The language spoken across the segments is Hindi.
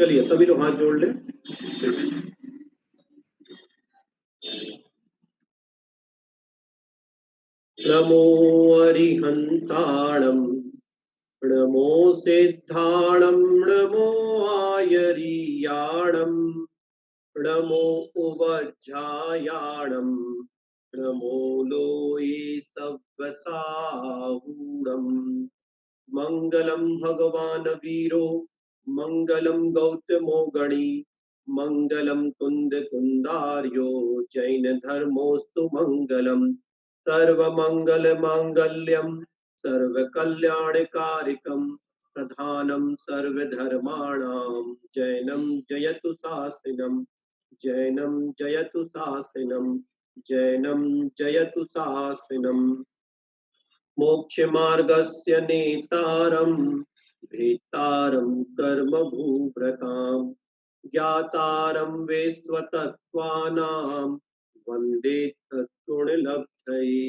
चलिए सभी लोग हाथ जोड़ लें। नमो अरिहंताणं नमो सिद्धाणं नमो आयरीयाणं नमो उवज्झायाणं नमो लोये सव्यसाहूणं मंगलम भगवान वीरो मंगलम गौतमो गणी मंगलम कुंद कुंदार्यो जैन धर्मोस्तु मंगलम सर्वमंगल मांगल्यम सर्वकल्याणकारिकम प्रधानम सर्वधर्माणां जैनम जयतु शासनम जैनम जयतु शासनम जैनम जयतु शासनम मोक्षमार्गस्य नेतारं भेतारं कर्मभूभृतां ज्ञातारं वैश्वतत्त्वानां वन्दे तत्गुणलब्धये।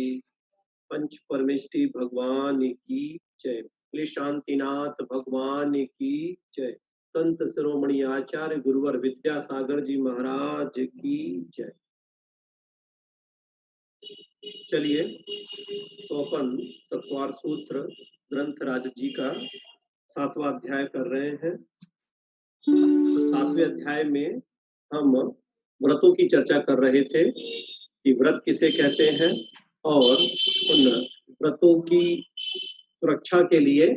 पंच परमेष्टि भगवान की जय। श्री शांतिनाथ भगवान की जय। संत शिरोमणि आचार्य गुरुवर विद्यासागर जी महाराज की जय। चलिए तो अपन तत्वार सूत्र ग्रंथराज जी का 7वां अध्याय कर रहे हैं। 7वें अध्याय में हम व्रतों की चर्चा कर रहे थे कि व्रत किसे कहते हैं और उन व्रतों की सुरक्षा के लिए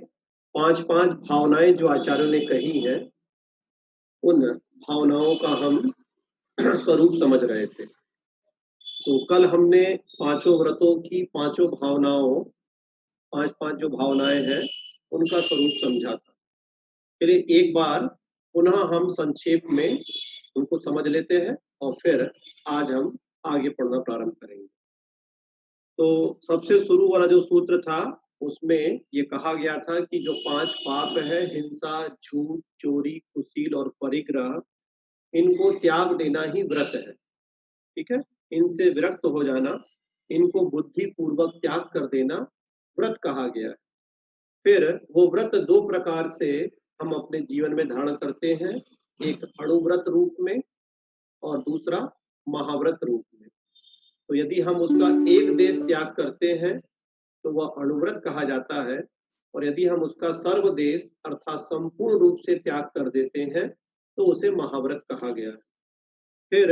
5 भावनाएं जो आचार्यों ने कही हैं, उन भावनाओं का हम स्वरूप समझ रहे थे। तो कल हमने 5 व्रतों की 5 भावनाओं 5 जो भावनाएं हैं उनका स्वरूप समझा था। चलिए एक बार पुनः हम संक्षेप में उनको समझ लेते हैं और फिर आज हम आगे पढ़ना प्रारंभ करेंगे। तो सबसे शुरू वाला जो सूत्र था उसमें ये कहा गया था कि जो 5 पाप है, हिंसा, झूठ, चोरी, कुशील और परिग्रह, इनको त्याग देना ही व्रत है। ठीक है, इनसे विरक्त हो जाना, इनको बुद्धि पूर्वक त्याग कर देना व्रत कहा गया है। फिर वो व्रत 2 प्रकार से हम अपने जीवन में धारण करते हैं, एक अणुव्रत रूप में और दूसरा महाव्रत रूप में। तो यदि हम उसका एक देश त्याग करते हैं तो वह अणुव्रत कहा जाता है, और यदि हम उसका सर्वदेश अर्थात संपूर्ण रूप से त्याग कर देते हैं तो उसे महाव्रत कहा गया है। फिर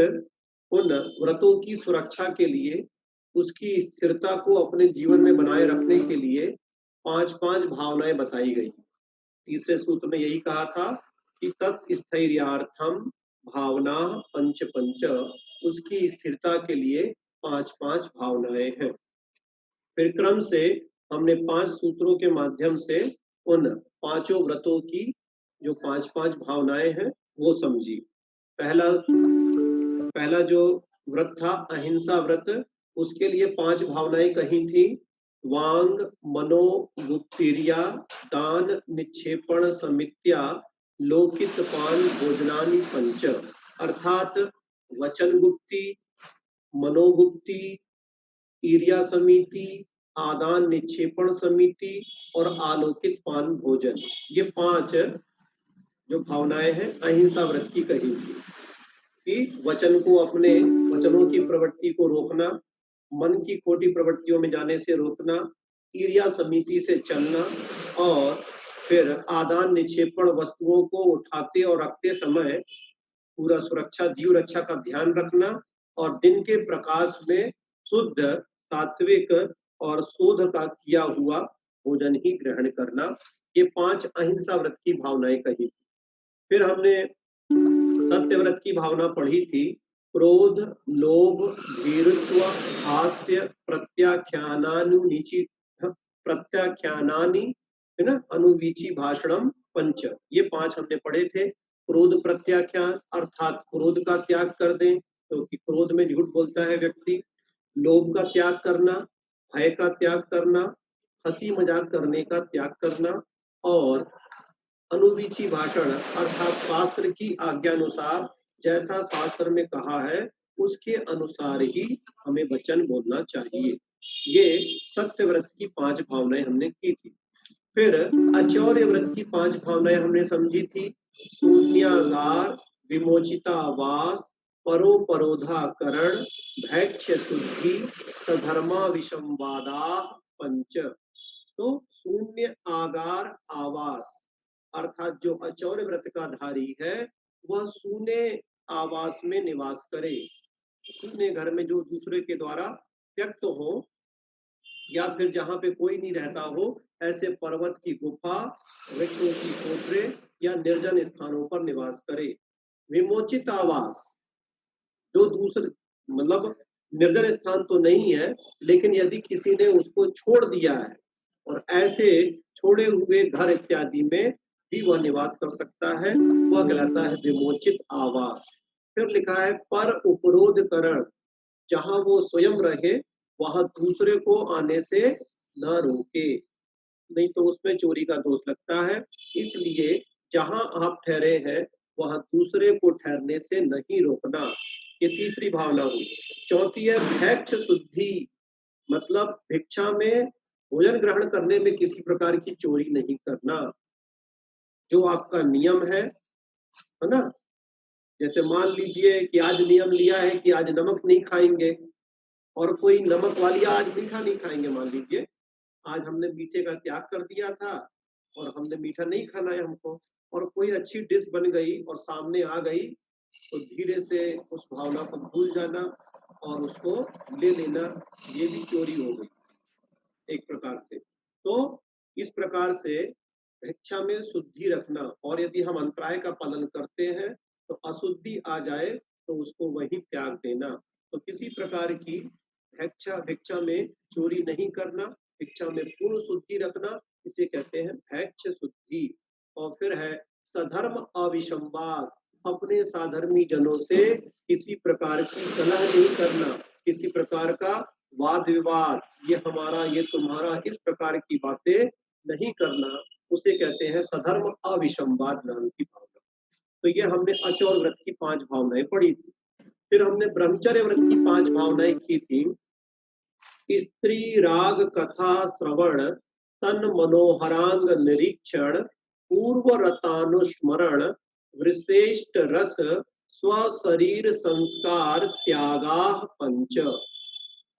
उन व्रतों की सुरक्षा के लिए, उसकी स्थिरता को अपने जीवन में बनाए रखने के लिए 5 भावनाएं बताई गई। तीसरे सूत्र में यही कहा था कि तत्स्थैर्यार्थम भावना पंच, उसकी स्थिरता के लिए 5 भावनाएं हैं। फिर क्रम से हमने 5 सूत्रों के माध्यम से उन 5 व्रतों की जो 5 भावनाएं हैं वो समझी। पहला जो व्रत था अहिंसा व्रत, उसके लिए 5 भावनाएं कही थी। वांग मनो गुप्तिर्या दान निक्षेपण समित्या लोकित पान भोजनानि पंच, अर्थात वचन गुप्ति, मनोगुप्ति, ईर्या समिति, आदान निक्षेपण समिति और आलोकित पान भोजन, ये 5 जो भावनाएं हैं अहिंसा व्रत की कही थी। कि वचन को, अपने वचनों की प्रवृत्ति को रोकना, मन की खोटी प्रवृत्तियों में जाने से रोकना, ईर्या समिति से चलना, और फिर आदान निक्षेपण वस्तुओं को उठाते और रखते समय पूरा सुरक्षा, जीव रक्षा का ध्यान रखना, और दिन के प्रकाश में शुद्ध, सात्विक और शोध का किया हुआ भोजन ही ग्रहण करना, ये 5 अहिंसा व्रत की भावनाएं कही। फिर हमने सत्य व्रत की भावना पढ़ी थी। क्रोध, लोभ, भीरुत्व, हास्य, प्रत्याख्यानानि, है ना, अनुवीची भाषणम पंच, ये 5 हमने पढ़े थे। क्रोध प्रत्याख्यान अर्थात क्रोध का त्याग कर दें, क्योंकि क्रोध में झूठ बोलता है व्यक्ति। लोभ का त्याग करना, भय का त्याग करना, हंसी मजाक करने का त्याग करना, और अनुवीची भाषण अर्थात शास्त्र की आज्ञा अनुसार, जैसा शास्त्र में कहा है उसके अनुसार ही हमें वचन बोलना चाहिए। ये सत्य व्रत की 5 भावनाएं हमने की थी। फिर अचौर्य व्रत की 5 भावनाएं हमने समझी थी। शून्यागार, विमोचितावास, परोपरोधाकरण, भैक्ष शुद्धि, सधर्मा विसंवादा पंच। तो शून्य आगार आवास अर्थात जो अचौर्य व्रत का धारी है वह शून्य आवास में निवास करे। शून्य घर में जो दूसरे के द्वारा त्यक्त हो या फिर जहाँ पे कोई नहीं रहता हो, ऐसे पर्वत की गुफा, वृक्षों की कोठरे या निर्जन स्थानों पर निवास करे। विमोचित आवास जो दूसरे मतलब निर्जन स्थान तो नहीं है, लेकिन यदि किसी ने उसको छोड़ दिया है और ऐसे छोड़े हुए घर इत्यादि में भी वह निवास कर सकता है, वह कहलाता है विमोचित आवास। फिर लिखा है पर उपरोध करण, जहां वो स्वयं रहे वहां दूसरे को आने से न रोके, नहीं तो उसमें चोरी का दोष लगता है। इसलिए जहां आप ठहरे हैं वहां दूसरे को ठहरने से नहीं रोकना। ये तीसरी भावना हुई। चौथी है भैक्ष शुद्धि, मतलब भिक्षा में भोजन ग्रहण करने में किसी प्रकार की चोरी नहीं करना। जो आपका नियम है ना, जैसे मान लीजिए कि आज नियम लिया है कि आज नमक नहीं खाएंगे और कोई नमक वाली आज मीठा नहीं खाएंगे, मान लीजिए आज हमने मीठे का त्याग कर दिया था और हमने मीठा नहीं खाना है हमको, और कोई अच्छी डिश बन गई और सामने आ गई, तो धीरे से उस भावना को भूल जाना और उसको ले लेना, ये भी चोरी हो गई एक प्रकार से। तो इस प्रकार से भिक्षा में शुद्धि रखना, और यदि हम अंतराय का पालन करते हैं तो अशुद्धि आ जाए तो उसको वहीं त्याग देना। तो किसी प्रकार की भिक्षा में चोरी नहीं करना, भिक्षा में पूर्ण शुद्धि रखना, इसे कहते हैं भैक्ष शुद्धि। और फिर है सधर्म अविसंवाद, अपने साधर्मी जनों से किसी प्रकार की कलह नहीं करना, किसी प्रकार का वाद विवाद, ये हमारा ये तुम्हारा, इस प्रकार की बातें नहीं करना, उसे कहते हैं सधर्म अविसंवाद नाम की भावना। तो ये हमने अचौर व्रत की 5 भावनाएं पढ़ी थी। फिर हमने ब्रह्मचर्य व्रत की 5 भावनाएं की थी। स्त्री राग कथा श्रवण, तन मनोहरांग निरीक्षण, पूर्व रतानुस्मरण, विशेष्ट रस, स्व शरीर संस्कार त्यागा पंच।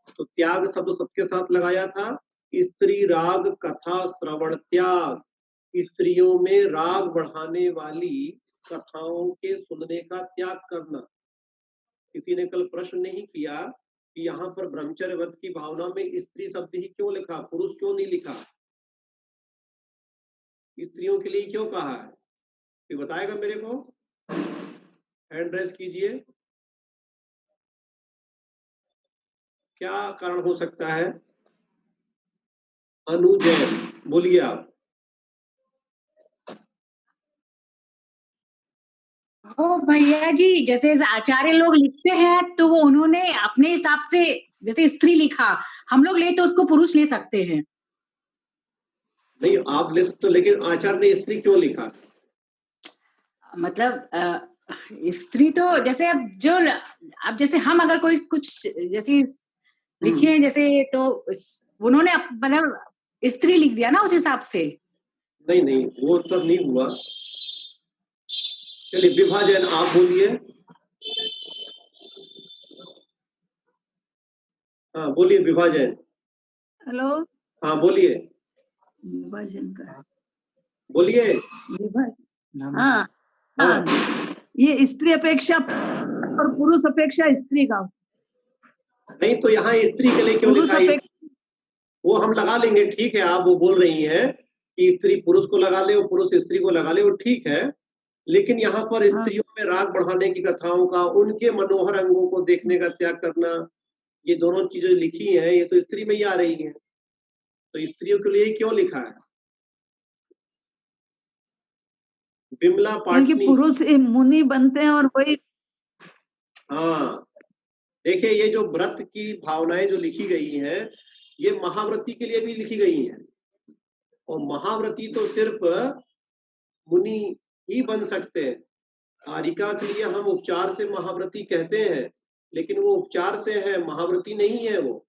तो त्याग शब्द सबके साथ लगाया था। स्त्री राग कथा श्रवण त्याग, स्त्रियों में राग बढ़ाने वाली कथाओं के सुनने का त्याग करना। किसी ने कल प्रश्न नहीं किया कि यहाँ पर ब्रह्मचर्य व्रत की भावना में स्त्री शब्द ही क्यों लिखा, पुरुष क्यों नहीं लिखा, स्त्रियों के लिए क्यों कहा है, ये बताएगा मेरे को? हैंड रेस कीजिए, क्या कारण हो सकता है? अनुजय बोलिए आप। वो भैया जी जैसे आचार्य लोग लिखते हैं तो वो उन्होंने अपने हिसाब से जैसे स्त्री लिखा, हम लोग ले तो उसको पुरुष ले सकते हैं। नहीं आप ले सकते हो, लेकिन आचार्य ने स्त्री क्यों लिखा? मतलब स्त्री तो जैसे अब जैसे हम अगर कोई कुछ जैसे लिखे हैं जैसे, तो उन्होंने मतलब स्त्री लिख दिया ना उस हिसाब से। नहीं नहीं वो तो नहीं हुआ। चलिए विभाजन आप बोलिए। हाँ बोलिए विभाजन। हेलो, हाँ बोलिए विभाजन का बोलिए। हाँ हाँ, ये स्त्री अपेक्षा और पुरुष अपेक्षा स्त्री का। नहीं तो यहाँ स्त्री के लिए क्यों लिखा है? वो हम लगा लेंगे, ठीक है, आप वो बोल रही हैं कि स्त्री पुरुष को लगा ले और पुरुष स्त्री को लगा ले, वो ठीक है, लेकिन यहाँ पर स्त्रियों में राग बढ़ाने की कथाओं का, उनके मनोहर अंगों को देखने का त्याग करना, ये दोनों चीजें लिखी हैं, ये तो स्त्री में ही आ रही हैं, तो स्त्रियों के लिए क्यों लिखा है? बिमला पाटनी, पुरुष मुनि बनते हैं और वही। हाँ देखिए ये जो व्रत की भावनाएं जो लिखी गई हैं, ये महाव्रती के लिए भी लिखी गई हैं, और महाव्रती तो सिर्फ मुनि ही बन सकते हैं। कारिका के लिए हम उपचार से महाव्रती कहते हैं, लेकिन वो उपचार से है, महाव्रती नहीं है वो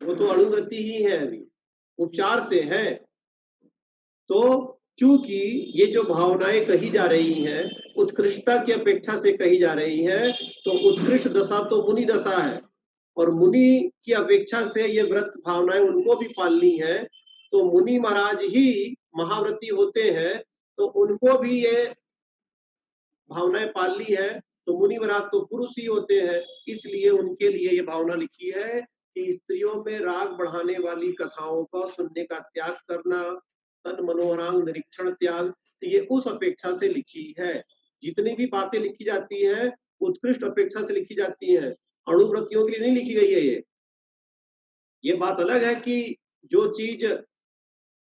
तो अणुव्रती ही है, अभी उपचार से है। तो चूंकि ये जो भावनाएं कही जा रही हैं उत्कृष्टता की अपेक्षा से कही जा रही है, तो उत्कृष्ट दशा तो मुनि दशा है, और मुनि की अपेक्षा से ये व्रत भावनाएं उनको भी पालनी है। तो मुनि महाराज ही महाव्रती होते हैं, तो उनको भी ये भावनाएं पालनी है। तो मुनि महाराज तो पुरुष ही होते हैं, इसलिए उनके लिए ये भावना लिखी है कि स्त्रियों में राग बढ़ाने वाली कथाओं का सुनने का त्याग करना, तन मनोहरांग निरीक्षण त्याग, तो ये उस अपेक्षा से लिखी है। जितनी भी बातें लिखी जाती हैं उत्कृष्ट अपेक्षा से लिखी जाती हैं, अणुव्रतियों के लिए नहीं लिखी गई है। ये बात अलग है कि जो चीज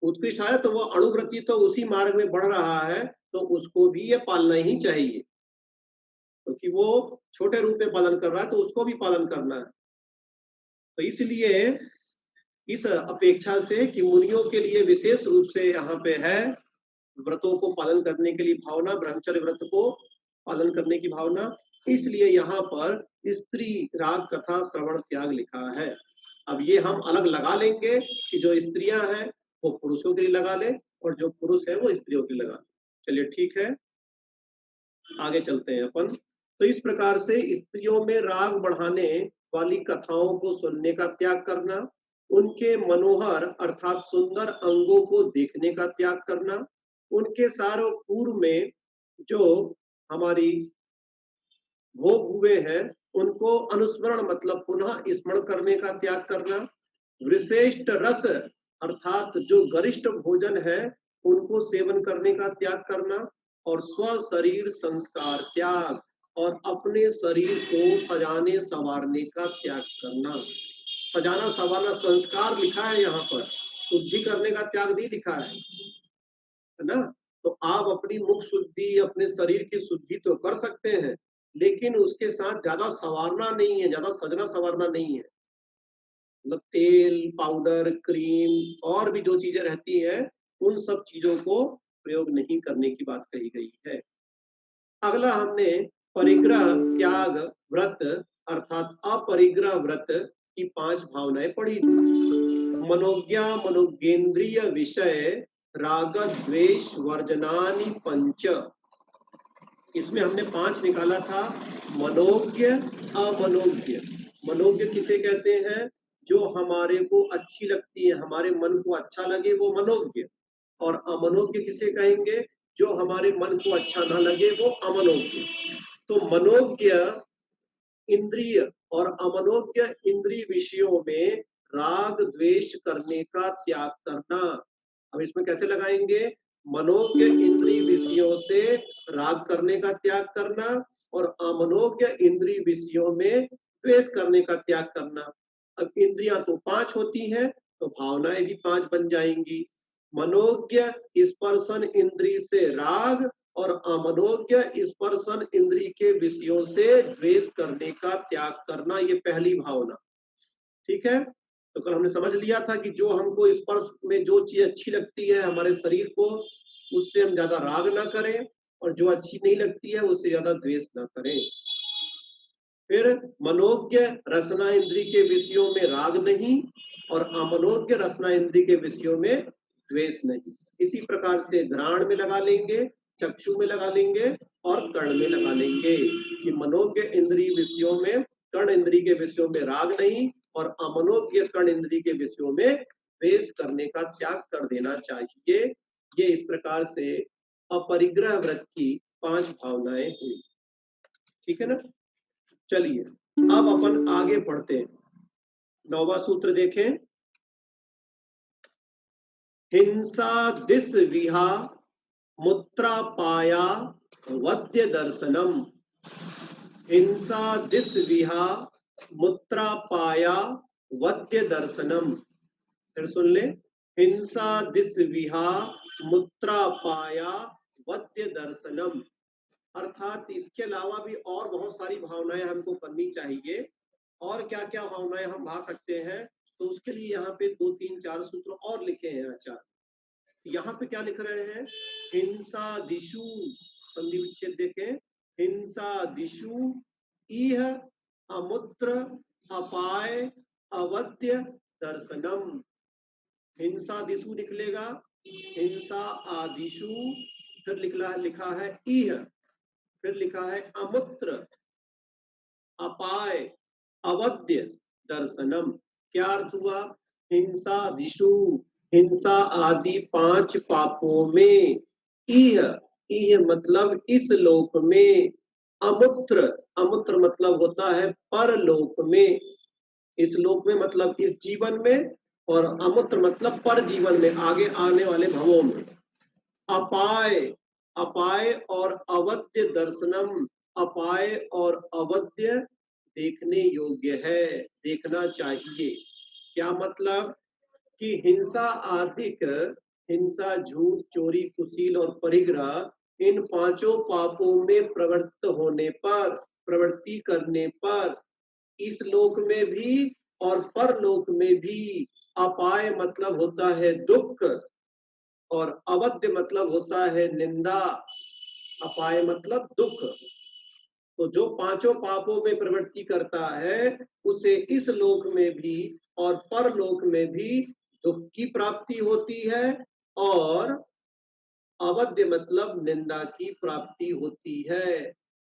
उत्कृष्ट है तो वो अणुव्रति तो उसी मार्ग में बढ़ रहा है, तो उसको भी ये पालना ही चाहिए, क्योंकि वो छोटे रूप में पालन कर रहा है तो उसको भी पालन करना है। तो इसलिए इस अपेक्षा से कि मुनियों के लिए विशेष रूप से यहाँ पे है व्रतों को पालन करने के लिए भावना, ब्रह्मचर्य व्रत को पालन करने की भावना, इसलिए यहाँ पर स्त्री राग कथा श्रवण त्याग लिखा है। अब ये हम अलग लगा लेंगे कि जो स्त्रियां हैं वो पुरुषों के लिए लगा ले और जो पुरुष है वो स्त्रियों के लिए लगा ले। चलिए ठीक है, आगे चलते हैं अपन। तो इस प्रकार से स्त्रियों में राग बढ़ाने वाली कथाओं को सुनने का त्याग करना, उनके मनोहर अर्थात सुंदर अंगों को देखने का त्याग करना, उनके सारों पूर्व में जो हमारी भोग हुए हैं उनको अनुस्मरण मतलब पुनः स्मरण करने का त्याग करना, विशिष्ट रस अर्थात जो गरिष्ठ भोजन है उनको सेवन करने का त्याग करना, और स्व शरीर संस्कार त्याग और अपने शरीर को सजाने संवारने का त्याग करना। सजाना संवारना संस्कार लिखा है यहाँ पर, शुद्धि करने का त्याग नहीं लिखा है ना। तो आप अपनी मुख शुद्धि अपने शरीर की शुद्धि तो कर सकते हैं, लेकिन उसके साथ ज्यादा संवारना नहीं है, ज्यादा सजना संवारना नहीं है। मतलब तेल, पाउडर, क्रीम और भी जो चीजें रहती है उन सब चीजों को प्रयोग नहीं करने की बात कही गई है। अगला हमने परिग्रह त्याग व्रत अर्थात अपरिग्रह व्रत की 5 भावनाएं पढ़ी थी। मनोज्ञा मनोज्ञेन्द्रिय विषय राग द्वेष वर्जनानि पंच, इसमें हमने 5 निकाला था। मनोज्ञ अमनोज्ञ, मनोज्ञ किसे कहते हैं? जो हमारे को अच्छी लगती है, हमारे मन को अच्छा लगे वो मनोज्ञ, और अमनोज्ञ किसे कहेंगे? जो हमारे मन को अच्छा ना लगे वो अमनोज्ञ। तो मनोज्ञ इंद्रिय और अमनोज्ञ इंद्रिय विषयों में राग द्वेष करने का त्याग करना। अब इसमें कैसे लगाएंगे? मनोज्ञ इंद्रिय विषयों से राग करने का त्याग करना और अमनोज्ञ इंद्रिय विषयों में द्वेष करने का त्याग करना। अब इंद्रियां तो 5 होती हैं, तो भावनाएं भी 5 बन जाएंगी। मनोज्ञ स्पर्शन इंद्रिय से राग और अमनोज्ञ स्पर्शन इंद्रिय के विषयों से द्वेष करने का त्याग करना, ये पहली भावना। ठीक है, तो कल हमने समझ लिया था कि जो हमको स्पर्श में जो चीज अच्छी लगती है हमारे शरीर को, उससे हम ज्यादा राग ना करें, और जो अच्छी नहीं लगती है उससे ज्यादा द्वेष ना करें। फिर मनोज्ञ रसना इंद्रिय के विषयों में राग नहीं और अमनोज्ञ रसना इंद्रिय के विषयों में द्वेष नहीं। इसी प्रकार से घ्राण में लगा लेंगे, चक्षु में लगा लेंगे और कर्ण में लगा लेंगे कि मनोज्ञ इंद्रिय विषयों में, कर्ण इंद्रिय के विषयों में राग नहीं और अमनोज्ञ कर्ण इंद्रिय के विषयों में द्वेष करने का त्याग कर देना चाहिए। ये इस प्रकार से अपरिग्रह व्रत की 5 भावनाएं हुई। ठीक है ना। चलिए अब अपन आगे पढ़ते हैं। 9वां सूत्र देखें। हिंसा दिस विहा मूत्रापाया वद्य दर्शनम, हिंसा दिस विहा मूत्रापाया वद्य दर्शनम। फिर सुन ले, हिंसा दिस विहा मूत्रापाया वद्य दर्शनम, अर्थात इसके अलावा भी और बहुत सारी भावनाएं हमको करनी चाहिए। और क्या क्या भावनाएं हम भा सकते हैं, तो उसके लिए यहाँ पे 2, 3, 4 सूत्र और लिखे हैं आचार्य। यहाँ पे क्या लिख रहे हैं? हिंसा दिशु, संधि विच्छेद देखें, हिंसा दिशु इह अमुत्र अपाय अवद्य दर्शनम। हिंसा दिशु निकलेगा हिंसा आदिशु, फिर लिखा है इह, फिर लिखा है अमुत्र, अपाय, अवध्य दर्शनम। क्या अर्थ हुआ? हिंसा दिशु, हिंसा आदि 5 पापों में, इह मतलब इस लोक में, अमुत्र, अमुत्र मतलब होता है परलोक में, इस लोक में मतलब इस जीवन में, और अमुत्र मतलब पर जीवन में, आगे आने वाले भवों में। अपाय, अपाय और अवध्य दर्शनम, अपाय और अवध्य देखने योग्य है, देखना चाहिए। क्या मतलब? कि हिंसा आदिक, हिंसा, झूठ, चोरी, कुशील और परिग्रह, इन 5 पापों में प्रवृत्त होने पर, प्रवृत्ति करने पर, इस लोक में भी और परलोक में भी, अपाय मतलब होता है दुख, और अवध्य मतलब होता है निंदा। अपाय मतलब दुख। तो जो 5 पापों में प्रवृत्ति करता है, उसे इस लोक में भी और परलोक में भी दुख की प्राप्ति होती है, और अवध्य मतलब निंदा की प्राप्ति होती है।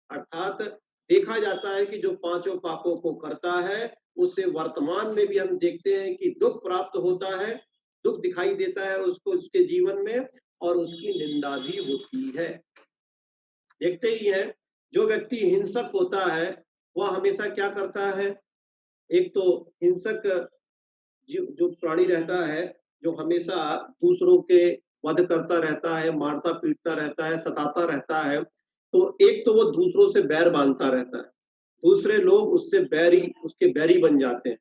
अर्थात देखा जाता है कि जो 5 पापों को करता है, उसे वर्तमान में भी हम देखते हैं कि दुख प्राप्त होता है, दुख दिखाई देता है उसको उसके जीवन में, और उसकी निंदा भी होती है। देखते ही है, जो व्यक्ति हिंसक होता है वह हमेशा क्या करता है? एक तो हिंसक जो प्राणी रहता है, जो हमेशा दूसरों के वध करता रहता है, मारता पीटता रहता है, सताता रहता है, तो एक तो वो दूसरों से बैर बांधता रहता है, दूसरे लोग उससे बैरी, उसके बैरी बन जाते हैं।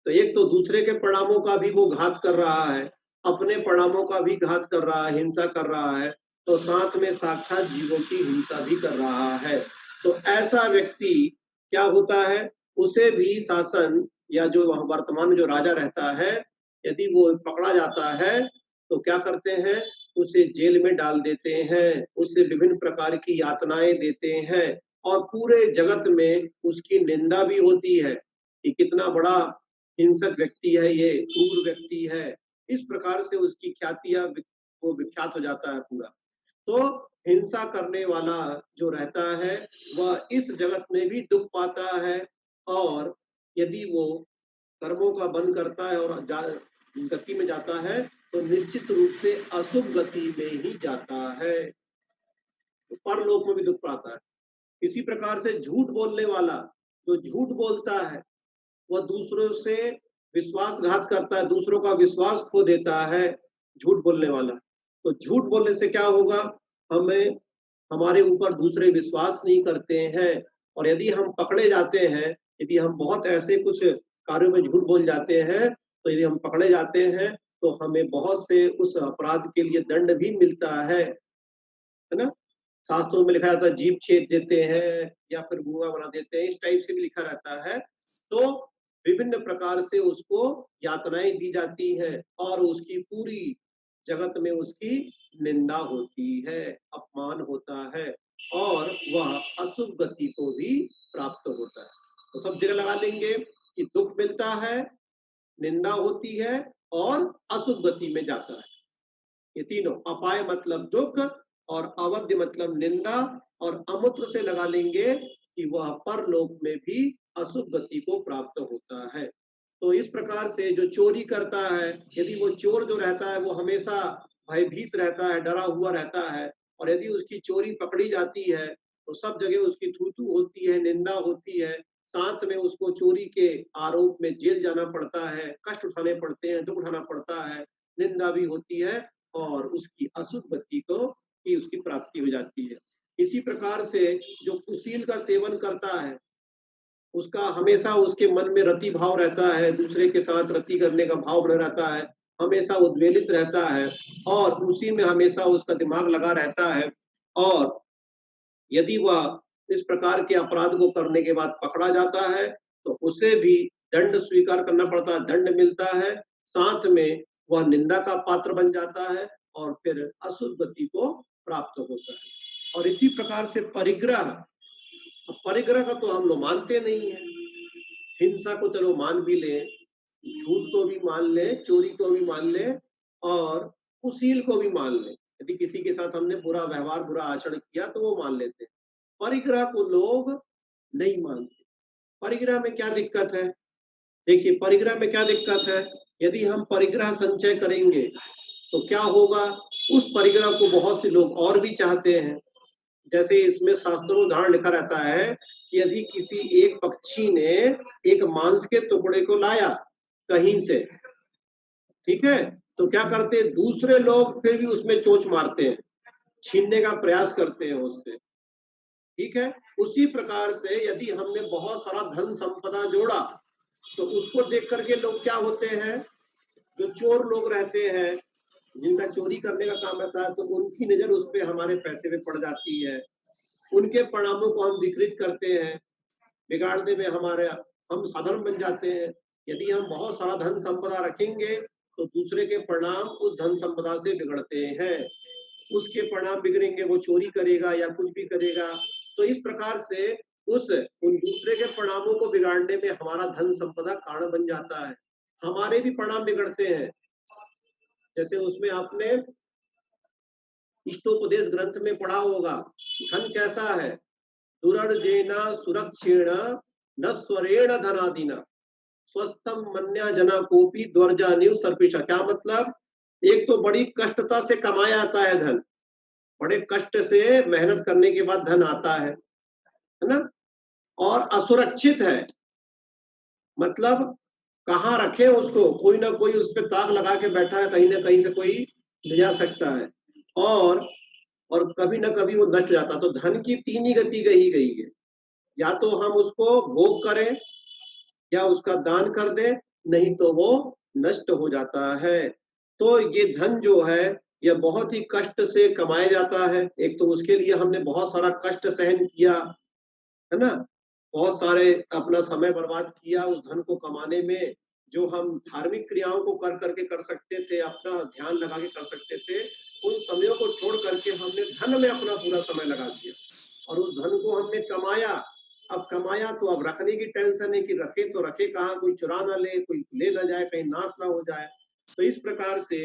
तो एक तो दूसरे के परिणामों का भी वो घात कर रहा है, अपने परिणामों का भी घात कर रहा है, हिंसा कर रहा है, तो साथ में साक्षात जीवों की हिंसा भी कर रहा है। तो ऐसा व्यक्ति क्या होता है? उसे भी शासन, या जो वर्तमान में जो राजा रहता है, यदि वो पकड़ा जाता है तो क्या करते हैं? उसे जेल में डाल देते हैं, उसे विभिन्न प्रकार की यातनाएं देते हैं, और पूरे जगत में उसकी निंदा भी होती है कि कितना बड़ा हिंसक व्यक्ति है, ये क्रूर व्यक्ति है। इस प्रकार से उसकी ख्यातियां वो विख्यात हो जाता है पूरा। तो हिंसा करने वाला जो रहता है, वह इस जगत में भी दुख पाता है, और यदि वो कर्मों का बंध करता है और गति में जाता है, तो निश्चित रूप से अशुभ गति में ही जाता है, तो परलोक में भी दुख पाता है। इसी प्रकार से झूठ बोलने वाला, जो झूठ बोलता है, वह दूसरों से विश्वासघात करता है, दूसरों का विश्वास खो देता है, झूठ बोलने वाला। तो झूठ बोलने से क्या होगा? हमें, हमारे ऊपर दूसरे विश्वास नहीं करते हैं, और यदि हम पकड़े जाते हैं, यदि हम बहुत ऐसे कुछ कार्यों में झूठ बोल जाते हैं, तो यदि हम पकड़े जाते हैं तो हमें बहुत से उस अपराध के लिए दंड भी मिलता है ना? शास्त्रों में लिखा जाता है जीभ छेद देते हैं, या फिर गूंगा बना देते हैं, इस टाइप से भी लिखा रहता है। तो विभिन्न प्रकार से उसको यातनाएं दी जाती हैं, और उसकी पूरी जगत में उसकी निंदा होती है, अपमान होता है, और वह अशुभ गति को भी प्राप्त होता है। तो सब जगह लगा लेंगे कि दुख मिलता है, निंदा होती है, और अशुभ गति में जाता है। ये तीनों, अपाय मतलब दुख, और अवध्य मतलब निंदा, और अमुत्र से लगा लेंगे कि वह परलोक में भी अशुभ गति को प्राप्त होता है। तो इस प्रकार से जो चोरी करता है, यदि वो चोर जो रहता है वो हमेशा भयभीत रहता है, डरा हुआ रहता है, और यदि उसकी चोरी पकड़ी जाती है तो सब जगह उसकी थू-थू होती है, निंदा होती है, साथ में उसको चोरी के आरोप में जेल जाना पड़ता है, कष्ट उठाने पड़ते हैं, दुख उठाना पड़ता है, निंदा भी होती है, और उसकी अशुभ गति को की उसकी प्राप्ति हो जाती है। इसी प्रकार से जो कुशील का सेवन करता है, उसका हमेशा उसके मन में रति भाव रहता है, दूसरे के साथ रति करने का भाव बना रहता है, हमेशा उद्वेलित रहता है, और उसी में हमेशा उसका दिमाग लगा रहता है, और यदि वह इस प्रकार के अपराध को करने के बाद पकड़ा जाता है तो उसे भी दंड स्वीकार करना पड़ता है, दंड मिलता है, साथ में वह निंदा का पात्र बन जाता है, और फिर अशुभ गति को प्राप्त होता है। और इसी प्रकार से परिग्रह, परिग्रह का तो हम लोग मानते नहीं है, हिंसा को चलो मान भी ले, झूठ को भी मान ले, चोरी को भी मान ले, और कुशील को भी मान लें, यदि किसी के साथ हमने बुरा व्यवहार, बुरा आचरण किया तो वो मान लेते हैं। परिग्रह को लोग नहीं मानते। परिग्रह में क्या दिक्कत है? देखिए, परिग्रह में क्या दिक्कत है? यदि हम परिग्रह संचय करेंगे तो क्या होगा? उस परिग्रह को बहुत से लोग और भी चाहते हैं। जैसे इसमें शास्त्रों में उदाहरण लिखा रहता है कि यदि किसी एक पक्षी ने एक मांस के टुकड़े को लाया कहीं से, ठीक है, तो क्या करते हैं? दूसरे लोग फिर भी उसमें चोंच मारते हैं, छीनने का प्रयास करते हैं उससे, ठीक है। उसी प्रकार से यदि हमने बहुत सारा धन संपदा जोड़ा तो उसको देख करके लोग क्या होते हैं, जो चोर लोग रहते हैं, जिनका चोरी करने का काम रहता है, तो उनकी नजर उस पे हमारे पैसे पे पड़ जाती है, उनके परिणामों को हम विकृत करते हैं, बिगाड़ने में हमारे हम साधारण बन जाते हैं। यदि हम बहुत सारा धन संपदा रखेंगे तो दूसरे के परिणाम उस धन संपदा से बिगड़ते हैं, उसके परिणाम बिगड़ेंगे, वो चोरी करेगा या कुछ भी करेगा। तो इस प्रकार से उन दूसरे के परिणामों को बिगाड़ने में हमारा धन संपदा कारण बन जाता है, हमारे भी परिणाम बिगड़ते हैं। जैसे उसमें आपने इष्टोपदेश ग्रंथ में पढ़ा होगा, धन कैसा है? दुरर्जेना सुरक्षेण न स्वरेण धनादिना स्वस्थम मन्या जना कोपी द्वर्जानिव सर्पिषा। क्या मतलब? एक तो बड़ी कष्टता से कमाया जाता है धन, बड़े कष्ट से मेहनत करने के बाद धन आता है ना, और असुरक्षित है, मतलब कहाँ रखे उसको, कोई ना कोई उस पर ताक लगा के बैठा है, कहीं ना कहीं से कोई ले जा सकता है, और कभी ना कभी वो नष्ट हो जाता है। तो धन की तीन ही गति गई है, या तो हम उसको भोग करें या उसका दान कर दें, नहीं तो वो नष्ट हो जाता है। तो ये धन जो है यह बहुत ही कष्ट से कमाया जाता है। एक तो उसके लिए हमने बहुत सारा कष्ट सहन किया, है ना, बहुत सारे अपना समय बर्बाद किया उस धन को कमाने में। जो हम धार्मिक क्रियाओं को कर करके कर सकते थे, अपना ध्यान लगा के कर सकते थे, उन समयों को छोड़ करके हमने धन में अपना पूरा समय लगा दिया, और उस धन को हमने कमाया। अब कमाया तो अब रखने की टेंशन है कि रखे तो रखे कहाँ, कोई चुरा ना ले, कोई ले ना जाए, कहीं नाश ना हो जाए। तो इस प्रकार से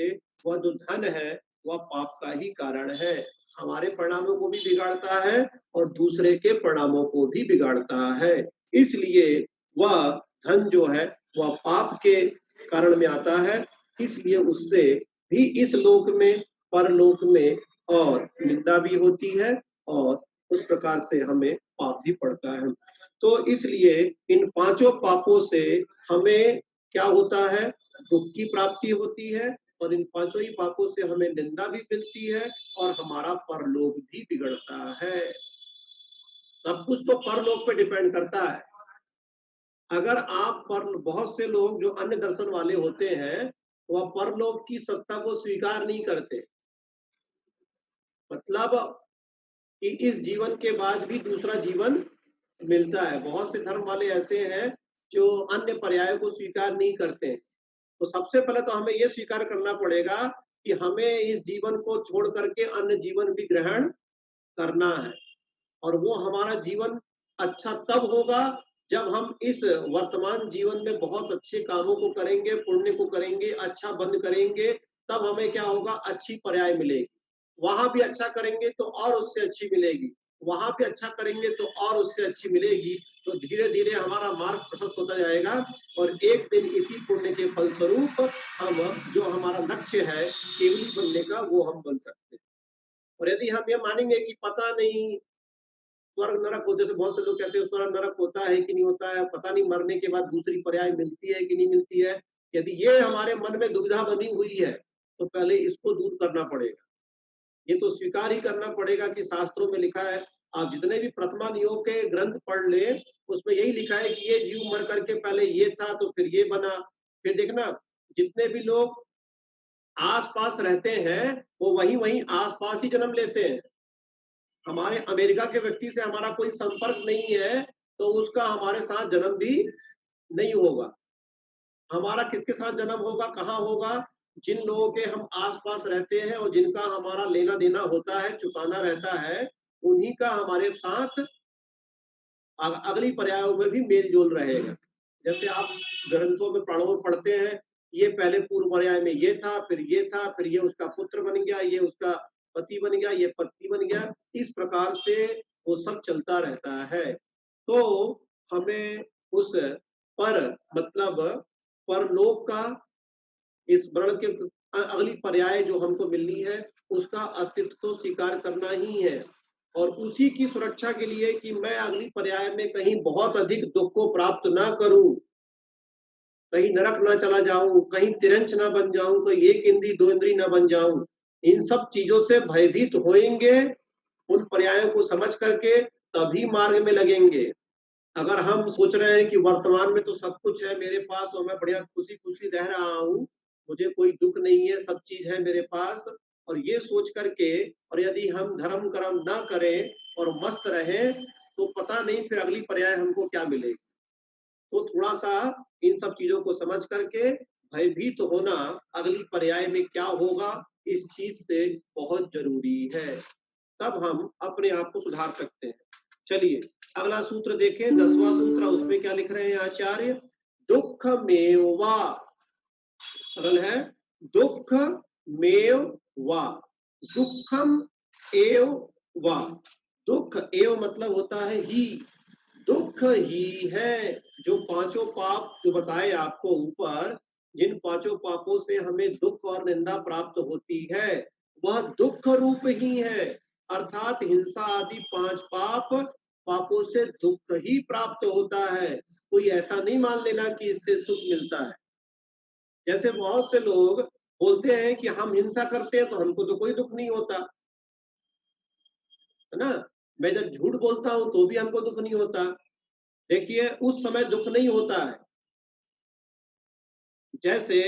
वह जो धन है वह पाप का ही कारण है, हमारे परिणामों को भी बिगाड़ता है और दूसरे के परिणामों को भी बिगाड़ता है। इसलिए वह धन जो है वह पाप के कारण में आता है, इसलिए उससे भी इस लोक में, परलोक में और निंदा भी होती है, और उस प्रकार से हमें पाप भी पड़ता है। तो इसलिए इन पांचों पापों से हमें क्या होता है? दुख की प्राप्ति होती है, और इन पांचों ही पापों से हमें निंदा भी मिलती है और हमारा परलोक भी बिगड़ता है। सब कुछ तो परलोक पे डिपेंड करता है। अगर आप बहुत से लोग जो अन्य दर्शन वाले होते हैं वह परलोक की सत्ता को स्वीकार नहीं करते, मतलब कि इस जीवन के बाद भी दूसरा जीवन मिलता है। बहुत से धर्म वाले ऐसे हैं जो अन्य पर्यायों को स्वीकार नहीं करते। तो सबसे पहले तो हमें यह स्वीकार करना पड़ेगा कि हमें इस जीवन को छोड़ करके अन्य जीवन भी ग्रहण करना है, और वो हमारा जीवन अच्छा तब होगा जब हम इस वर्तमान जीवन में बहुत अच्छे कामों को करेंगे, पुण्य को करेंगे, अच्छा बंद करेंगे, तब हमें क्या होगा? अच्छी पर्याय मिलेगी। वहां भी अच्छा करेंगे तो और उससे अच्छी मिलेगी, वहां भी अच्छा करेंगे तो और उससे अच्छी मिलेगी। तो धीरे धीरे हमारा मार्ग प्रशस्त होता जाएगा, और एक दिन इसी पुण्य के फलस्वरूप हम जो हमारा लक्ष्य है केवली बनने का, वो हम बन सकते हैं। और यदि हम ये मानेंगे कि पता नहीं स्वर्ग नरक होते, जैसे बहुत से लोग कहते हैं स्वर्ग नरक होता है कि नहीं होता है, पता नहीं मरने के बाद दूसरी पर्याय मिलती है कि नहीं मिलती है, यदि ये हमारे मन में दुविधा बनी हुई है तो पहले इसको दूर करना पड़ेगा। ये तो स्वीकार ही करना पड़ेगा कि शास्त्रों में लिखा है, आप जितने भी प्रथमा नियोग के ग्रंथ पढ़ ले, उसमें यही लिखा है कि ये जीव मर करके पहले ये था तो फिर ये बना। फिर देखना, जितने भी लोग आसपास रहते हैं वो वहीं वहीं आसपास ही जन्म लेते हैं। हमारे अमेरिका के व्यक्ति से हमारा कोई संपर्क नहीं है तो उसका हमारे साथ जन्म भी नहीं होगा। हमारा किसके साथ जन्म होगा, कहाँ होगा? जिन लोगों के हम आसपास रहते हैं और जिनका हमारा लेना देना होता है, चुकाना रहता है, उन्हीं का हमारे साथ अगली पर्यायों में भी मेल जोल रहेगा। जैसे आप ग्रंथों में प्राणों में पढ़ते हैं, ये पहले पूर्व पर्याय में ये था, फिर ये था, फिर ये उसका पुत्र बन गया, ये उसका पति बन गया, ये पत्नी बन गया। इस प्रकार से वो सब चलता रहता है। तो हमें उस पर मतलब परलोक का इस वर्ण के अगली पर्याय जो हमको मिलनी है उसका अस्तित्व तो स्वीकार करना ही है, और उसी की सुरक्षा के लिए कि मैं अगली पर्याय में कहीं बहुत अधिक दुख को प्राप्त ना करूं, कहीं नरक ना चला जाऊं, कहीं तिरंच ना बन जाऊं, कहीं एक इंद्री दो इंद्री ना बन जाऊं, इन सब चीजों से भयभीत होएंगे। उन पर्यायों को समझ करके तभी मार्ग में लगेंगे। अगर हम सोच रहे हैं कि वर्तमान में तो सब कुछ है मेरे पास और मैं बढ़िया खुशी खुशी रह रहा हूँ, मुझे कोई दुख नहीं है, सब चीज है मेरे पास, और ये सोच करके और यदि हम धर्म कर्म ना करें और मस्त रहें तो पता नहीं फिर अगली पर्याय हमको क्या मिलेगी। तो थोड़ा सा इन सब चीजों को समझ करके भयभीत होना अगली पर्याय में क्या होगा इस चीज से बहुत जरूरी है, तब हम अपने आप को सुधार सकते हैं। चलिए अगला सूत्र देखें, 10वां सूत्र, उसमें क्या लिख रहे हैं आचार्य? दुख मेव वा, सरल है, दुख मेव वा, दुखम एव वा। दुख एव मतलब होता है ही, दुख ही है। जो पांचों पाप जो बताए आपको ऊपर, जिन पांचों पापों से हमें दुख और निंदा प्राप्त होती है वह दुख रूप ही है, अर्थात हिंसा आदि 5 पापों से दुख ही प्राप्त होता है। कोई ऐसा नहीं मान लेना कि इससे सुख मिलता है। जैसे बहुत से लोग बोलते हैं कि हम हिंसा करते हैं तो हमको तो कोई दुख नहीं होता है ना, मैं जब झूठ बोलता हूं तो भी हमको दुख नहीं होता। देखिए उस समय दुख नहीं होता है। जैसे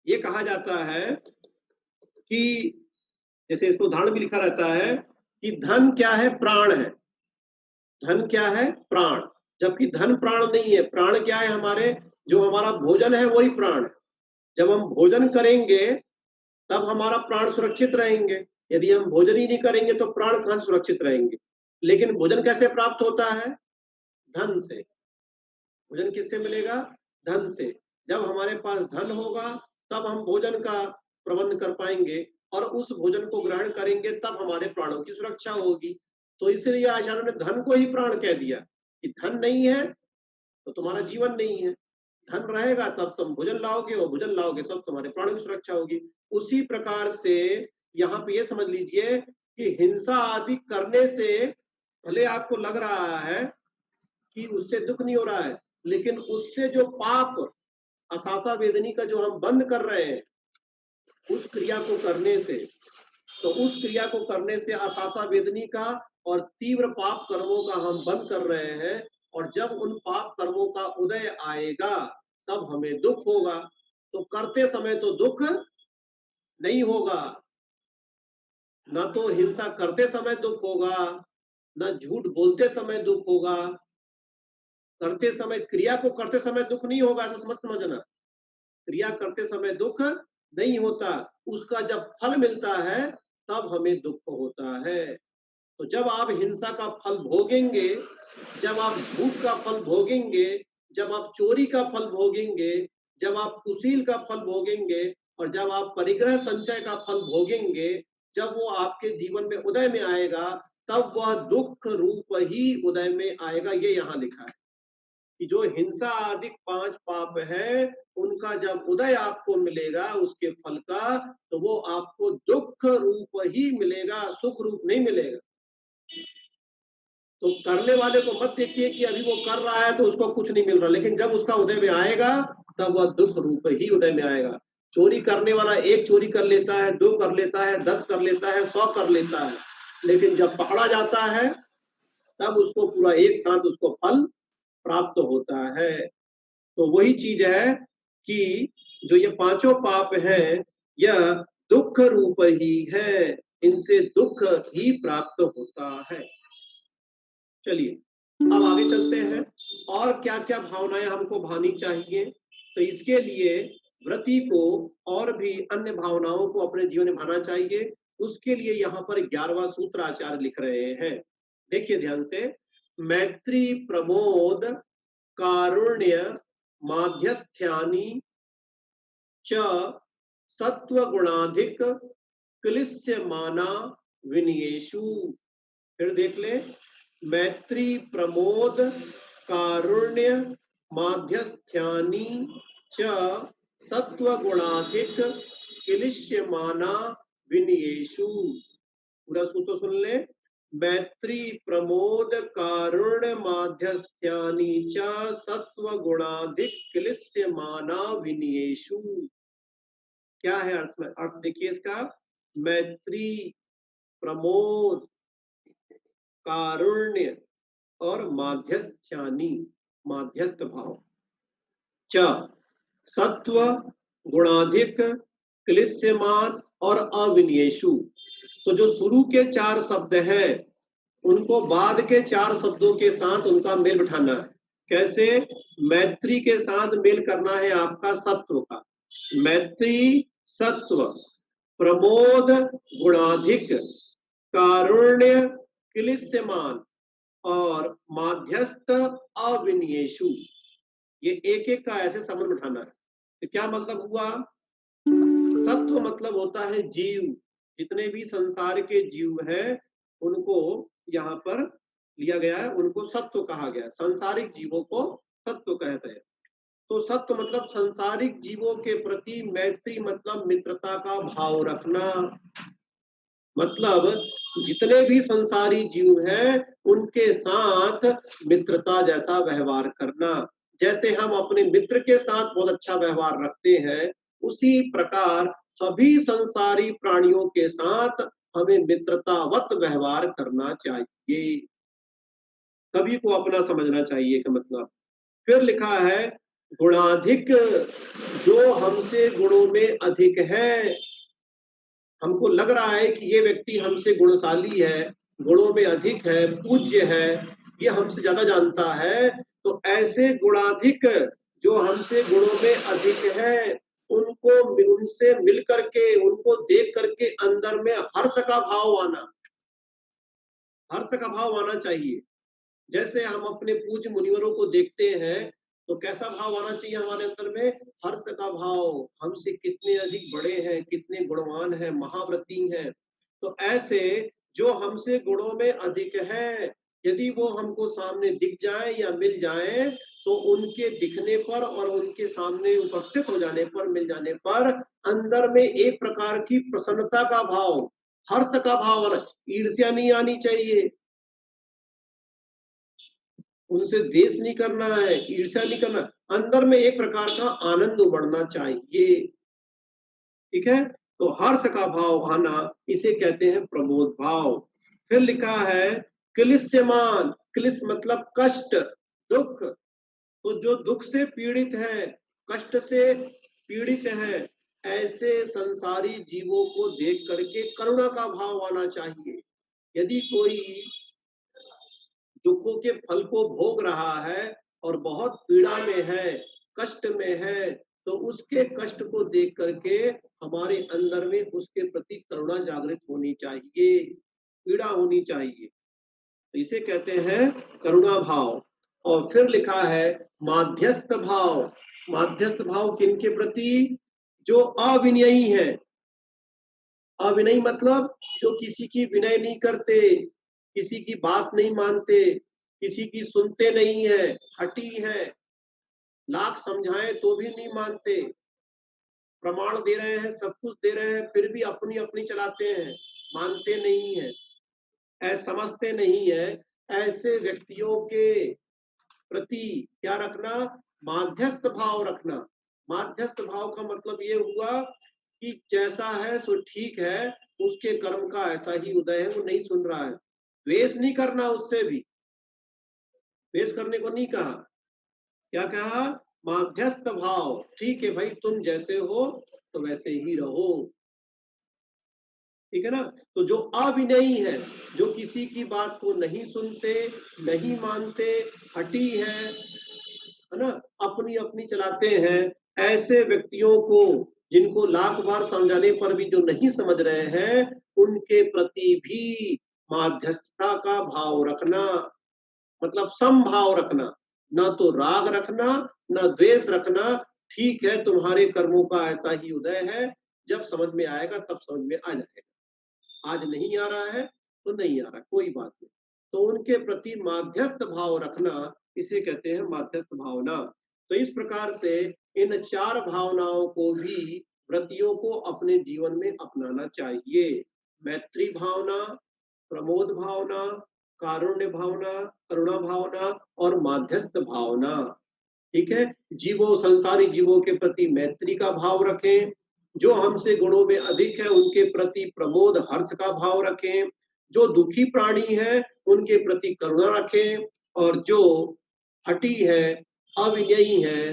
ये कहा जाता है कि जैसे इसको उदाहरण भी लिखा रहता है कि धन क्या है? प्राण है। धन क्या है? प्राण। जबकि धन प्राण नहीं है। प्राण क्या है हमारे? जो हमारा भोजन है वही प्राण है। जब हम भोजन करेंगे तब हमारा प्राण सुरक्षित रहेंगे। यदि हम भोजन ही नहीं करेंगे तो प्राण कहां सुरक्षित रहेंगे? लेकिन भोजन कैसे प्राप्त होता है? धन से। भोजन किससे मिलेगा? धन से। जब हमारे पास धन होगा तब हम भोजन का प्रबंध कर पाएंगे और उस भोजन को ग्रहण करेंगे, तब हमारे प्राणों की सुरक्षा होगी। तो इसलिए आचार्यों ने धन को ही प्राण कह दिया कि धन नहीं है तो तुम्हारा जीवन नहीं है। धन रहेगा तब तुम भोजन लाओगे और भोजन लाओगे तब तुम्हारे प्राणों की सुरक्षा होगी। उसी प्रकार से यहाँ पे ये समझ लीजिए कि हिंसा आदि करने से भले आपको लग रहा है कि उससे दुख नहीं हो रहा है, लेकिन उससे जो पाप असाता वेदनी का जो हम बंद कर रहे हैं उस क्रिया को करने से, तो उस क्रिया को करने से असाता वेदनी का और तीव्र पाप कर्मों का हम बंद कर रहे हैं। और जब उन पाप कर्मों का उदय आएगा तब हमें दुख होगा। तो करते समय तो दुख नहीं होगा, ना तो हिंसा करते समय दुख होगा, ना झूठ बोलते समय दुख होगा। करते समय, क्रिया को करते समय दुख नहीं होगा, ऐसा मत समझना। क्रिया करते समय दुख नहीं होता, उसका जब फल मिलता है तब हमें दुख होता है। तो जब आप हिंसा का फल भोगेंगे, जब आप झूठ का फल भोगेंगे, जब आप चोरी का फल भोगेंगे, जब आप कुशील का फल भोगेंगे और जब आप परिग्रह संचय का फल भोगेंगे, जब वो आपके जीवन में उदय में आएगा तब वह दुख रूप ही उदय में आएगा। ये यहाँ लिखा है कि जो हिंसा आदि 5 पाप है उनका जब उदय आपको मिलेगा उसके फल का, तो वो आपको दुख रूप ही मिलेगा, सुख रूप नहीं मिलेगा। तो करने वाले को मत देखिए कि अभी वो कर रहा है तो उसको कुछ नहीं मिल रहा, लेकिन जब उसका उदय में आएगा तब वह दुख रूप ही उदय में आएगा। चोरी करने वाला 1 चोरी कर लेता है, 2 कर लेता है, 10 कर लेता है, 100 कर लेता है, लेकिन जब पकड़ा जाता है तब उसको पूरा एक साथ उसको फल प्राप्त होता है। तो वही चीज है कि जो ये 5 पाप हैं यह दुख रूप ही है, इनसे दुख ही प्राप्त होता है। चलिए अब आगे चलते हैं, और क्या क्या भावनाएं हमको भानी चाहिए। तो इसके लिए व्रती को और भी अन्य भावनाओं को अपने जीवन में भाना चाहिए। उसके लिए यहाँ पर 11वां सूत्र आचार्य लिख रहे हैं। देखिए ध्यान से, मैत्री प्रमोद कारुण्य माध्यस्थ्यानि च सत्वगुणाधिक क्लिश्यमाना विनयेषु। फिर देख ले, मैत्री प्रमोद कारुण्य माध्यस्थ्यानि च सत्वगुणाधिक क्लिश्यमाना विनयेषु। पूरा सूत्र सुन ले, मैत्री प्रमोद कारुण्य माध्यस्थ्यानि च सत्वगुणाधिक क्लिश्यमाना विनयेषु। क्या है अर्थ में? अर्थ देखिए इसका, मैत्री प्रमोद कारुण्य और माध्यस्थ्यानि, माध्यस्थ भाव, च सत्व गुणाधिक क्लिश्यमान और अविनयेषु। तो जो शुरू के 4 शब्द हैं उनको बाद के 4 शब्दों के साथ उनका मेल बिठाना है। कैसे? मैत्री के साथ मेल करना है आपका सत्व का, मैत्री सत्व, प्रमोद गुणाधिक, कारुण्य क्लिश्यमान और माध्यस्थ अविनयेषु। ये एक एक का ऐसे संबंध उठाना है। तो क्या मतलब हुआ? सत्व मतलब होता है जीव, जितने भी संसार के जीव हैं उनको यहाँ पर लिया गया है, उनको सत्व कहा गया है। सांसारिक जीवों को सत्व कहते हैं। तो सत्व मतलब सांसारिक जीवों के प्रति मैत्री, मतलब मित्रता का भाव रखना, मतलब जितने भी संसारी जीव हैं उनके साथ मित्रता जैसा व्यवहार करना। जैसे हम अपने मित्र के साथ बहुत अच्छा व्यवहार रखते हैं, उसी प्रकार सभी संसारी प्राणियों के साथ हमें मित्रतावत व्यवहार करना चाहिए। सभी को अपना समझना चाहिए का मतलब। फिर लिखा है गुणाधिक, जो हमसे गुणों में अधिक है। हमको लग रहा है कि ये व्यक्ति हमसे गुणशाली है, गुणों में अधिक है, पूज्य है, ये हमसे ज्यादा जानता है, तो ऐसे गुणाधिक जो हमसे गुणों में अधिक है उनको, उनसे मिल करके, उनको देख करके अंदर में हर्ष का भाव आना, हर्ष का भाव आना चाहिए। जैसे हम अपने पूज्य मुनिवरों को देखते हैं तो कैसा भाव आना चाहिए हमारे अंदर में? हर्ष का भाव, हमसे कितने अधिक बड़े हैं, कितने गुणवान हैं, महाव्रती हैं। तो ऐसे जो हमसे गुणों में अधिक है, यदि वो हमको सामने दिख जाए या मिल जाए तो उनके दिखने पर और उनके सामने उपस्थित हो जाने पर, मिल जाने पर अंदर में एक प्रकार की प्रसन्नता का भाव, हर्ष का भाव आना। ईर्ष्या नहीं आनी चाहिए, उनसे द्वेष नहीं करना है, ईर्ष्या नहीं करना, अंदर में एक प्रकार का आनंद उमड़ना चाहिए। ठीक है? तो हर्ष का भाव आना, इसे कहते हैं प्रमोद भाव। फिर लिखा है क्लिश्यमान, क्लिश मतलब कष्ट, दुख। तो जो दुख से पीड़ित है, कष्ट से पीड़ित है, ऐसे संसारी जीवों को देख करके करुणा का भाव आना चाहिए। यदि कोई दुखों के फल को भोग रहा है और बहुत पीड़ा में है, कष्ट में है, तो उसके कष्ट को देख करके हमारे अंदर में उसके प्रति करुणा जागृत होनी चाहिए, पीड़ा होनी चाहिए। तो इसे कहते हैं करुणा भाव। और फिर लिखा है माध्यस्थ भाव। माध्यस्थ भाव किनके प्रति? जो अविनयी है। अविनयी मतलब जो किसी की विनय नहीं करते, किसी की बात नहीं मानते, किसी की सुनते नहीं है, हठी है, लाख समझाएं तो भी नहीं मानते, प्रमाण दे रहे हैं, सब कुछ दे रहे हैं, फिर भी अपनी अपनी चलाते हैं, मानते नहीं है, समझते नहीं है। ऐसे व्यक्तियों के प्रति क्या रखना? माध्यस्थ भाव रखना। माध्यस्थ भाव का मतलब ये हुआ कि जैसा है सो ठीक है, उसके कर्म का ऐसा ही उदय है, वो नहीं सुन रहा है। द्वेष नहीं करना उससे भी, द्वेष करने को नहीं कहा। क्या कहा? माध्यस्थ भाव। ठीक है भाई, तुम जैसे हो तो वैसे ही रहो। ठीक है ना? तो जो अविनयी है, जो किसी की बात को नहीं सुनते, नहीं मानते, हठी है ना, अपनी अपनी चलाते हैं, ऐसे व्यक्तियों को, जिनको लाख बार समझाने पर भी जो नहीं समझ रहे हैं, उनके प्रति भी माध्यस्थता का भाव रखना, मतलब समभाव रखना। ना तो राग रखना, ना द्वेष रखना, ठीक है, तुम्हारे कर्मों का ऐसा ही उदय है, जब समझ में आएगा तब समझ में आ जाएगा, आज नहीं आ रहा है तो नहीं आ रहा, कोई बात नहीं। तो उनके प्रति माध्यस्थ भाव रखना, इसे कहते हैं माध्यस्थ भावना। तो इस प्रकार से इन 4 भावनाओं को भी व्रतियों को अपने जीवन में अपनाना चाहिए। मैत्री भावना, प्रमोद भावना, कारुण्य भावना, करुणा भावना और माध्यस्थ भावना। ठीक है, जीवों, संसारी जीवों के प्रति मैत्री का भाव रखें, जो हमसे गुणों में अधिक है उनके प्रति प्रमोद, हर्ष का भाव रखें, जो दुखी प्राणी है उनके प्रति करुणा रखें, और जो हठी है, अविनयी है,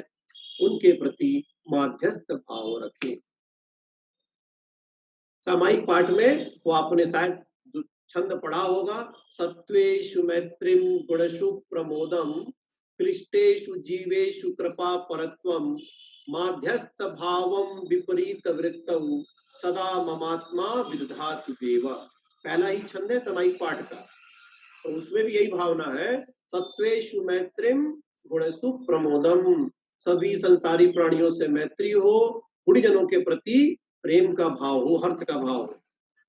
उनके प्रति माध्यस्थ भाव रखें। सामायिक पाठ में वो आपने शायद छंद पढ़ा होगा, सत्वेषु मैत्रीम गुणशु प्रमोदम, क्लिष्टेषु जीवेषु कृपा परत्वम, माध्यस्थ भावम विपरीत वृत्तौ, सदा ममात्मा विदधाति देव। पहला ही छंद है सामायिक पाठ का, तो उसमें भी यही भावना है, सत्वेषु मैत्रीम गुणशु प्रमोदम, सभी संसारी प्राणियों से मैत्री हो, गुणजनों के प्रति प्रेम का भाव हो, हर्ष का भाव हो,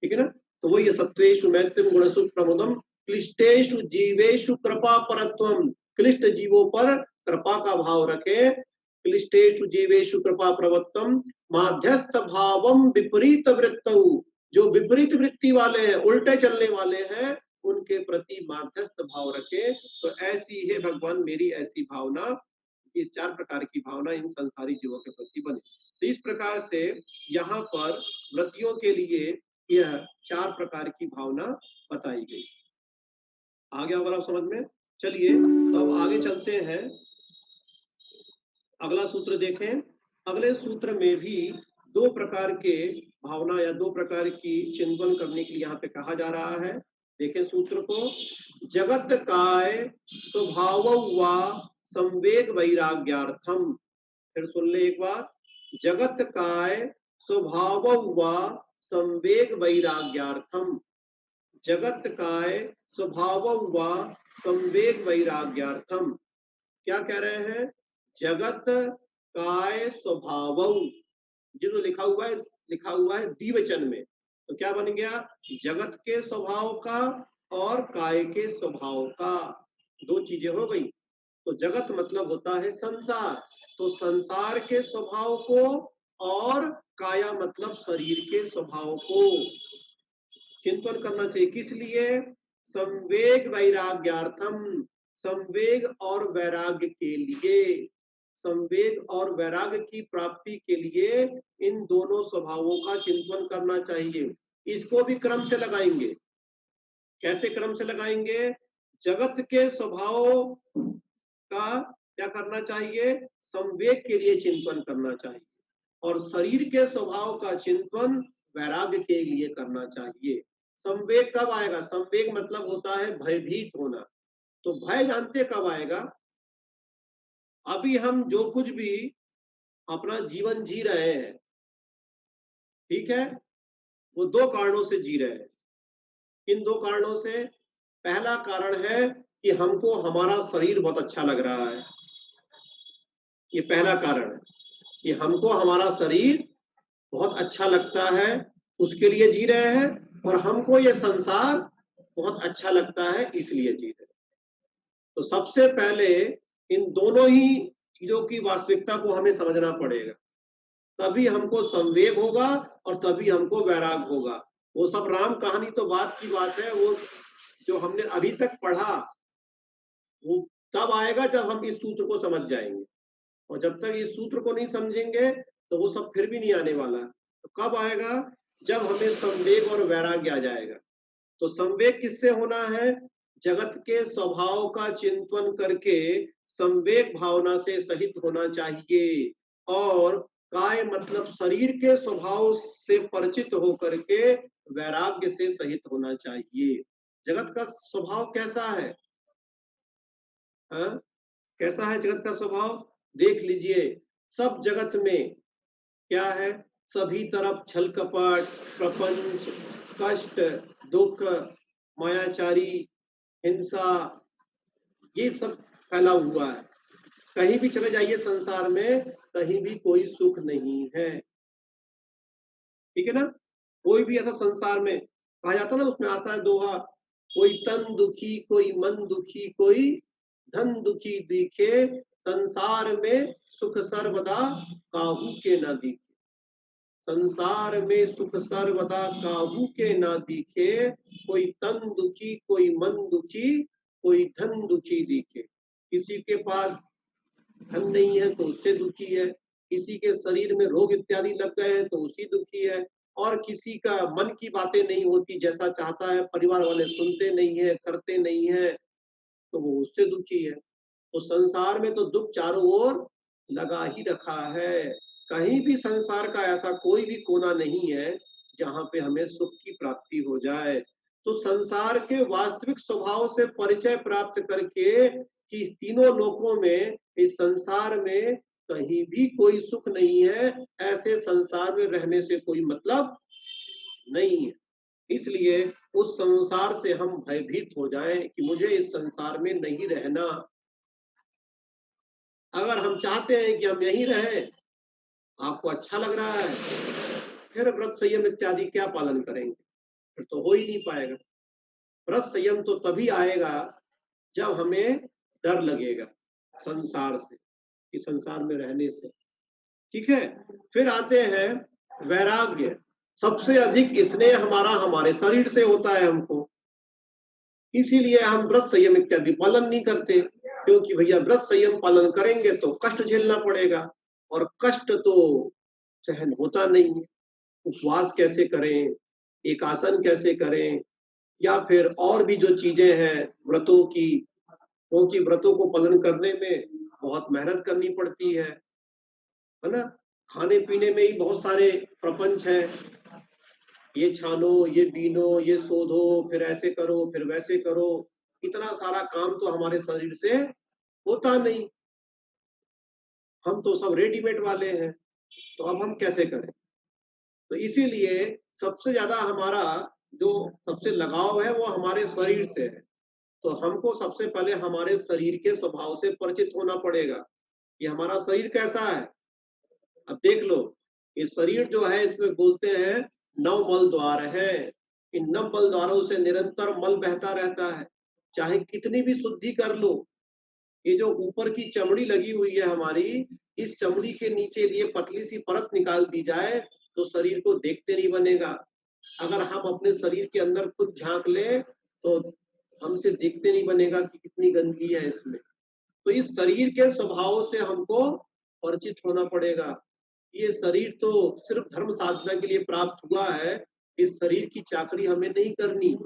ठीक है ना। तो वो ये सत्वेषु मैत्रीम गुणशु प्रमोदम, क्लिष्टेषु जीवेषु कृपा परत्वम, क्लिष्ट जीवों पर कृपा का भाव रखे, क्लिष्टेषु जीवेषु कृपा प्रवत्तम, माध्यस्थ भावम विपरीत वृत्तौ, जो विपरीत वृत्ति वाले हैं, उल्टे चलने वाले हैं, उनके प्रति माध्यस्थ भाव रखे। तो ऐसी है भगवान मेरी ऐसी भावना, इस 4 प्रकार की भावना इन संसारी जीवों के प्रति बने। तो इस प्रकार से यहाँ पर व्रतियों के लिए यह 4 प्रकार की भावना बताई गई। आ गया अगर आप समझ में? चलिए तो अब आगे चलते हैं, अगला सूत्र देखें। अगले सूत्र में भी 2 प्रकार के भावना या 2 प्रकार की चिंतन करने के लिए यहाँ पे कहा जा रहा है। देखें सूत्र को, जगत काय स्वभाव वा संवेग वैराग्यार्थम। फिर सुन ले एक बार, जगत काय स्वभाव वा संवेग वैराग्यार्थम, जगत काय स्वभाव वा संवेग वैराग्यार्थम। क्या कह रहे हैं? जगत काय स्वभाव, जो लिखा हुआ है द्विवचन में, तो क्या बन गया? जगत के स्वभाव का और काय के स्वभाव का, 2 चीजें हो गई। तो जगत मतलब होता है संसार, तो संसार के स्वभाव को और काया मतलब शरीर के स्वभाव को चिंतन करना चाहिए। किस लिए? संवेग वैराग्यार्थम, संवेग और वैराग्य के लिए, संवेग और वैराग्य की प्राप्ति के लिए इन दोनों स्वभावों का चिंतन करना चाहिए। इसको भी क्रम से लगाएंगे। कैसे क्रम से लगाएंगे? जगत के स्वभाव का क्या करना चाहिए? संवेग के लिए चिंतन करना चाहिए, और शरीर के स्वभाव का चिंतन वैराग्य के लिए करना चाहिए। संवेग कब आएगा? संवेग मतलब होता है भयभीत होना। तो भय जानते कब आएगा? अभी हम जो कुछ भी अपना जीवन जी रहे हैं, ठीक है, वो 2 कारणों से जी रहे हैं। इन 2 कारणों से, पहला कारण है कि हमको हमारा शरीर बहुत अच्छा लग रहा है, ये पहला कारण है कि हमको हमारा शरीर बहुत अच्छा लगता है, उसके लिए जी रहे हैं, और हमको ये संसार बहुत अच्छा लगता है, इसलिए जी रहे हैं। तो सबसे पहले इन दोनों ही चीजों की वास्तविकता को हमें समझना पड़ेगा, तभी हमको संवेग होगा और तभी हमको वैराग होगा। वो सब राम कहानी तो बात की बात है, वो जो हमने अभी तक पढ़ा वो तब आएगा जब हम इस सूत्र को समझ जाएंगे, और जब तक इस सूत्र को नहीं समझेंगे तो वो सब फिर भी नहीं आने वाला। तो कब आएगा? जब हमें संवेग और वैराग्य आ जाएगा। तो संवेग किससे होना है? जगत के स्वभाव का चिंतन करके संवेग भावना से सहित होना चाहिए, और काय मतलब शरीर के स्वभाव से परिचित होकर के वैराग्य से सहित होना चाहिए। जगत का स्वभाव कैसा है? हाँ? कैसा है जगत का स्वभाव? देख लीजिए, सब जगत में क्या है? सभी तरफ छल कपट, प्रपंच, कष्ट, दुख, मायाचारी, हिंसा, ये सब फैला हुआ है। कहीं भी चले जाइए संसार में, कहीं भी कोई सुख नहीं है, ठीक है ना। कोई भी ऐसा संसार में कहा जाता ना, उसमें आता है दोहा, कोई तन दुखी कोई मन दुखी कोई धन दुखी दिखे, संसार में सुख सर्वदा काहू के ना दिखे। संसार में सुख सर्वदा काहू के ना दिखे, कोई तन दुखी कोई मन दुखी कोई धन दुखी दिखे। किसी के पास धन नहीं है तो उससे दुखी है, किसी के शरीर में रोग इत्यादि लग गए हैं तो उसी दुखी है, और किसी का मन की बातें नहीं होती, जैसा चाहता है परिवार वाले सुनते नहीं है, करते नहीं है, तो वो उससे दुखी है। तो संसार में तो दुख चारों ओर लगा ही रखा है, कहीं भी संसार का ऐसा कोई भी कोना नहीं है जहां पे हमें सुख की प्राप्ति हो जाए। तो संसार के वास्तविक स्वभाव से परिचय प्राप्त करके कि इस तीनों लोकों में, इस संसार में कहीं भी कोई सुख नहीं है, ऐसे संसार में रहने से कोई मतलब नहीं है। इसलिए उस संसार से हम भयभीत हो जाएं कि मुझे इस संसार में नहीं रहना। अगर हम चाहते हैं कि हम यहीं रहें, आपको अच्छा लग रहा है, फिर व्रत संयम इत्यादि क्या पालन करेंगे, फिर तो हो ही नहीं पाएगा। व्रत संयम तो तभी आएगा जब हमें डर लगेगा संसार से, कि संसार में रहने से, ठीक है। फिर आते हैं वैराग्य। सबसे अधिक स्नेह हमारा हमारे शरीर से होता है हमको, इसीलिए हम व्रत संयम इत्यादि पालन नहीं करते, क्योंकि भैया व्रत संयम पालन करेंगे तो कष्ट झेलना पड़ेगा, और कष्ट तो सहन होता नहीं है। उपवास कैसे करें, एक आसन कैसे करें, या फिर और भी जो चीजें हैं व्रतों की, क्योंकि व्रतों को पालन करने में बहुत मेहनत करनी पड़ती है ना। खाने पीने में ही बहुत सारे प्रपंच हैं, ये छानो, ये बीनो, ये शोधो, फिर ऐसे करो, फिर वैसे करो, इतना सारा काम तो हमारे शरीर से होता नहीं, हम तो सब रेडीमेड वाले हैं, तो अब हम कैसे करें। तो इसीलिए सबसे ज्यादा हमारा जो सबसे लगाव है वो हमारे शरीर से है। तो हमको सबसे पहले हमारे शरीर के स्वभाव से परिचित होना पड़ेगा कि हमारा शरीर कैसा है। अब देख लो, ये शरीर जो है इसमें बोलते हैं 9 मल द्वार है, इन 9 मल द्वारों से निरंतर मल बहता रहता है, चाहे कितनी भी शुद्धि कर लो। ये जो ऊपर की चमड़ी लगी हुई है हमारी, इस चमड़ी के नीचे ये पतली सी परत निकाल दी जाए तो शरीर को देखते नहीं बनेगा। अगर हम अपने शरीर के अंदर खुद झांक ले तो हमसे देखते नहीं बनेगा कि कितनी गंदगी है इसमें। तो इस शरीर के स्वभाव से हमको परिचित होना पड़ेगा। ये शरीर तो सिर्फ धर्म साधना के लिए प्राप्त हुआ है, इस शरीर की चाकरी हमें नहीं करनी।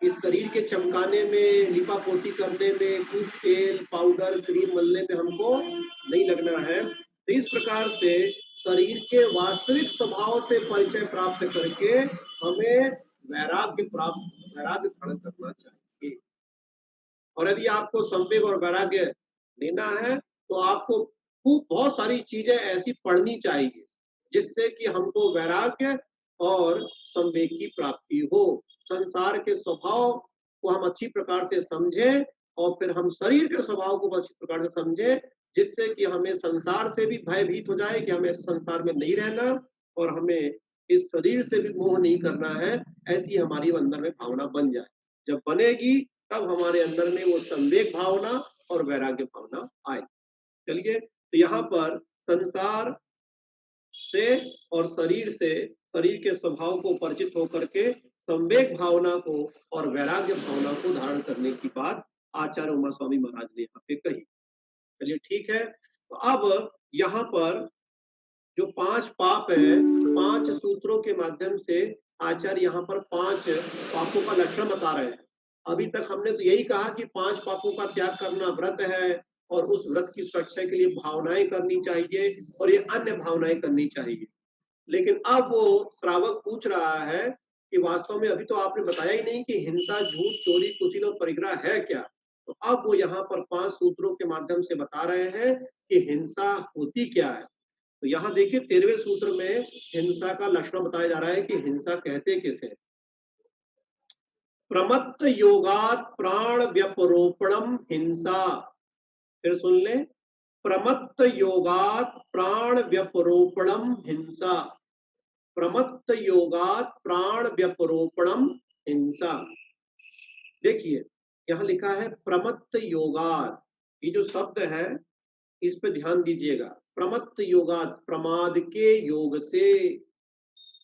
इस शरीर के चमकाने में, लिपापोती करने में, खूब तेल पाउडर क्रीम मलने में हमको नहीं लगना है। तो इस प्रकार से शरीर के वास्तविक स्वभाव से परिचय प्राप्त करके हमें वैराग्य धारण करना चाहिए। और यदि आपको संवेग और वैराग्य लेना है तो आपको खूब बहुत सारी चीजें ऐसी पढ़नी चाहिए जिससे कि हमको वैराग्य और संवेग की प्राप्ति हो, संसार के स्वभाव को हम अच्छी प्रकार से समझें, और फिर हम शरीर के स्वभाव को अच्छी प्रकार से समझें, जिससे कि हमें संसार से भी भयभीत हो जाए कि हमें संसार में नहीं रहना, और हमें इस शरीर से भी मोह नहीं करना है, ऐसी हमारी अंदर में भावना बन जाए। जब बनेगी तब हमारे अंदर में वो संवेग भावना और वैराग्य भावना आए। चलिए, तो यहाँ पर संसार से और शरीर से, शरीर के स्वभाव को परिचित होकर के संवेग भावना को और वैराग्य भावना को धारण करने की बात आचार्य उमा स्वामी महाराज ने यहाँ पे कही। चलिए ठीक है, तो अब यहाँ पर जो 5 पाप है, 5 सूत्रों के माध्यम से आचार्य यहाँ पर 5 पापों का लक्षण बता रहे हैं। अभी तक हमने तो यही कहा कि 5 पापों का त्याग करना व्रत है, और उस व्रत की सुरक्षा के लिए भावनाएं करनी चाहिए, और ये अन्य भावनाएं करनी चाहिए। लेकिन अब वो श्रावक पूछ रहा है कि वास्तव में अभी तो आपने बताया ही नहीं कि हिंसा, झूठ, चोरी, कुशील और परिग्रह है क्या। तो अब वो यहाँ पर 5 सूत्रों के माध्यम से बता रहे हैं कि हिंसा होती क्या है। तो यहाँ देखिए 13वें सूत्र में हिंसा का लक्षण बताया जा रहा है कि हिंसा कहते किसे। प्रमत्त योगात प्राण व्यपरोपणम हिंसा। फिर सुन ले, प्रमत्त योगात प्राण व्यपरोपणम हिंसा। प्रमत्त योगात प्राण व्यपरोपणम हिंसा। देखिए यहाँ लिखा है प्रमत्त योगात, ये जो शब्द है इस पे ध्यान दीजिएगा। प्रमत्त योगात, प्रमाद के योग से।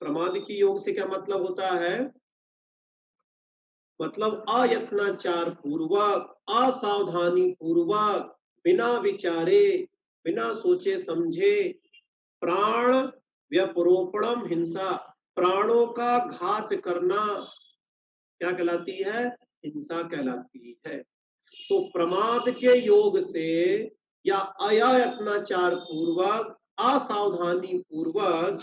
प्रमाद के योग से क्या मतलब होता है? मतलब अयत्नाचार पूर्वक, असावधानी पूर्वक, बिना विचारे, बिना सोचे समझे, प्राण व्यपरोपणम हिंसा, प्राणों का घात करना क्या कहलाती है? हिंसा कहलाती है। तो प्रमाद के योग से या अयत्नाचार पूर्वक, असावधानी पूर्वक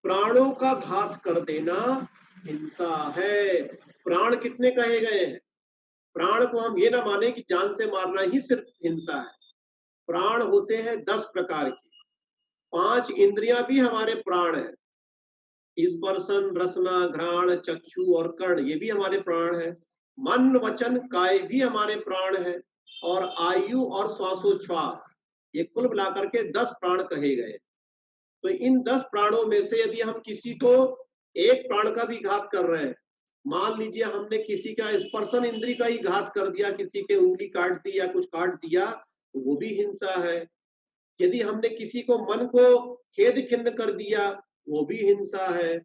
प्राणों का घात कर देना हिंसा है। प्राण कितने कहे गए हैं? प्राण को हम ये ना माने कि जान से मारना ही सिर्फ हिंसा है। प्राण होते हैं 10 प्रकार के। 5 इंद्रियां भी हमारे प्राण है। स्पर्शन, रसना, घ्राण, चक्षु और कर्ण, ये भी हमारे प्राण है। मन, वचन, काय भी हमारे प्राण है। और आयु और श्वासोच्छ्वास, ये कुल मिलाकर के 10 प्राण कहे गए। तो इन 10 प्राणों में से यदि हम किसी को एक प्राण का भी घात कर रहे हैं, मान लीजिए हमने किसी का स्पर्शन इंद्री का ही घात कर दिया, किसी के उंगली काट दी या कुछ काट दिया, तो वो भी हिंसा है। यदि हमने किसी को मन को खेद खिन्न कर दिया, वो भी हिंसा है।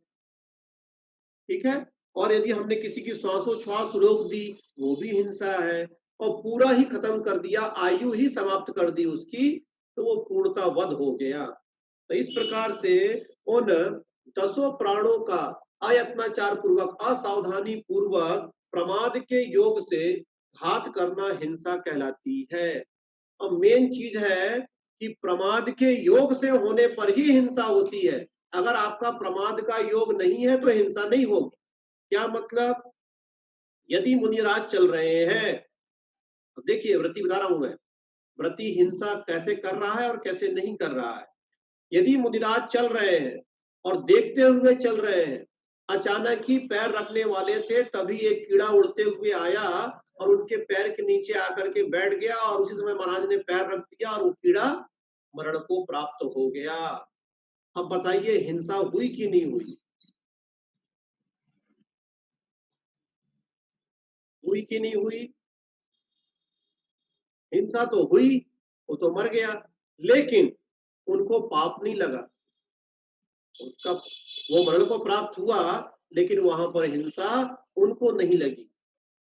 ठीक है। और यदि हमने किसी की श्वासोच्छ्वास रोक दी, वो भी हिंसा है। और पूरा ही खत्म कर दिया, आयु ही समाप्त कर दी उसकी, तो वो पूर्णता वध हो गया। तो इस प्रकार से उन 10 प्राणों का अयत्नाचार पूर्वक, असावधानी पूर्वक, प्रमाद के योग से घात करना हिंसा कहलाती है। अब मेन चीज है कि प्रमाद के योग से होने पर ही हिंसा होती है। अगर आपका प्रमाद का योग नहीं है तो हिंसा नहीं होगी। क्या मतलब? यदि मुनिराज चल रहे हैं, देखिए व्रती बता रहा हूं मैं, व्रती हिंसा कैसे कर रहा है और कैसे नहीं कर रहा है। यदि मुनिराज चल रहे हैं और देखते हुए चल रहे हैं, अचानक ही पैर रखने वाले थे, तभी एक कीड़ा उड़ते हुए आया और उनके पैर के नीचे आकर के बैठ गया, और उसी समय महाराज ने पैर रख दिया और वो कीड़ा मरण को प्राप्त हो गया। अब बताइए हिंसा हुई कि नहीं हुई? हुई कि नहीं हुई? हिंसा तो हुई, वो तो मर गया, लेकिन उनको पाप नहीं लगा। उसका वो मरण को प्राप्त हुआ, लेकिन वहां पर हिंसा उनको नहीं लगी।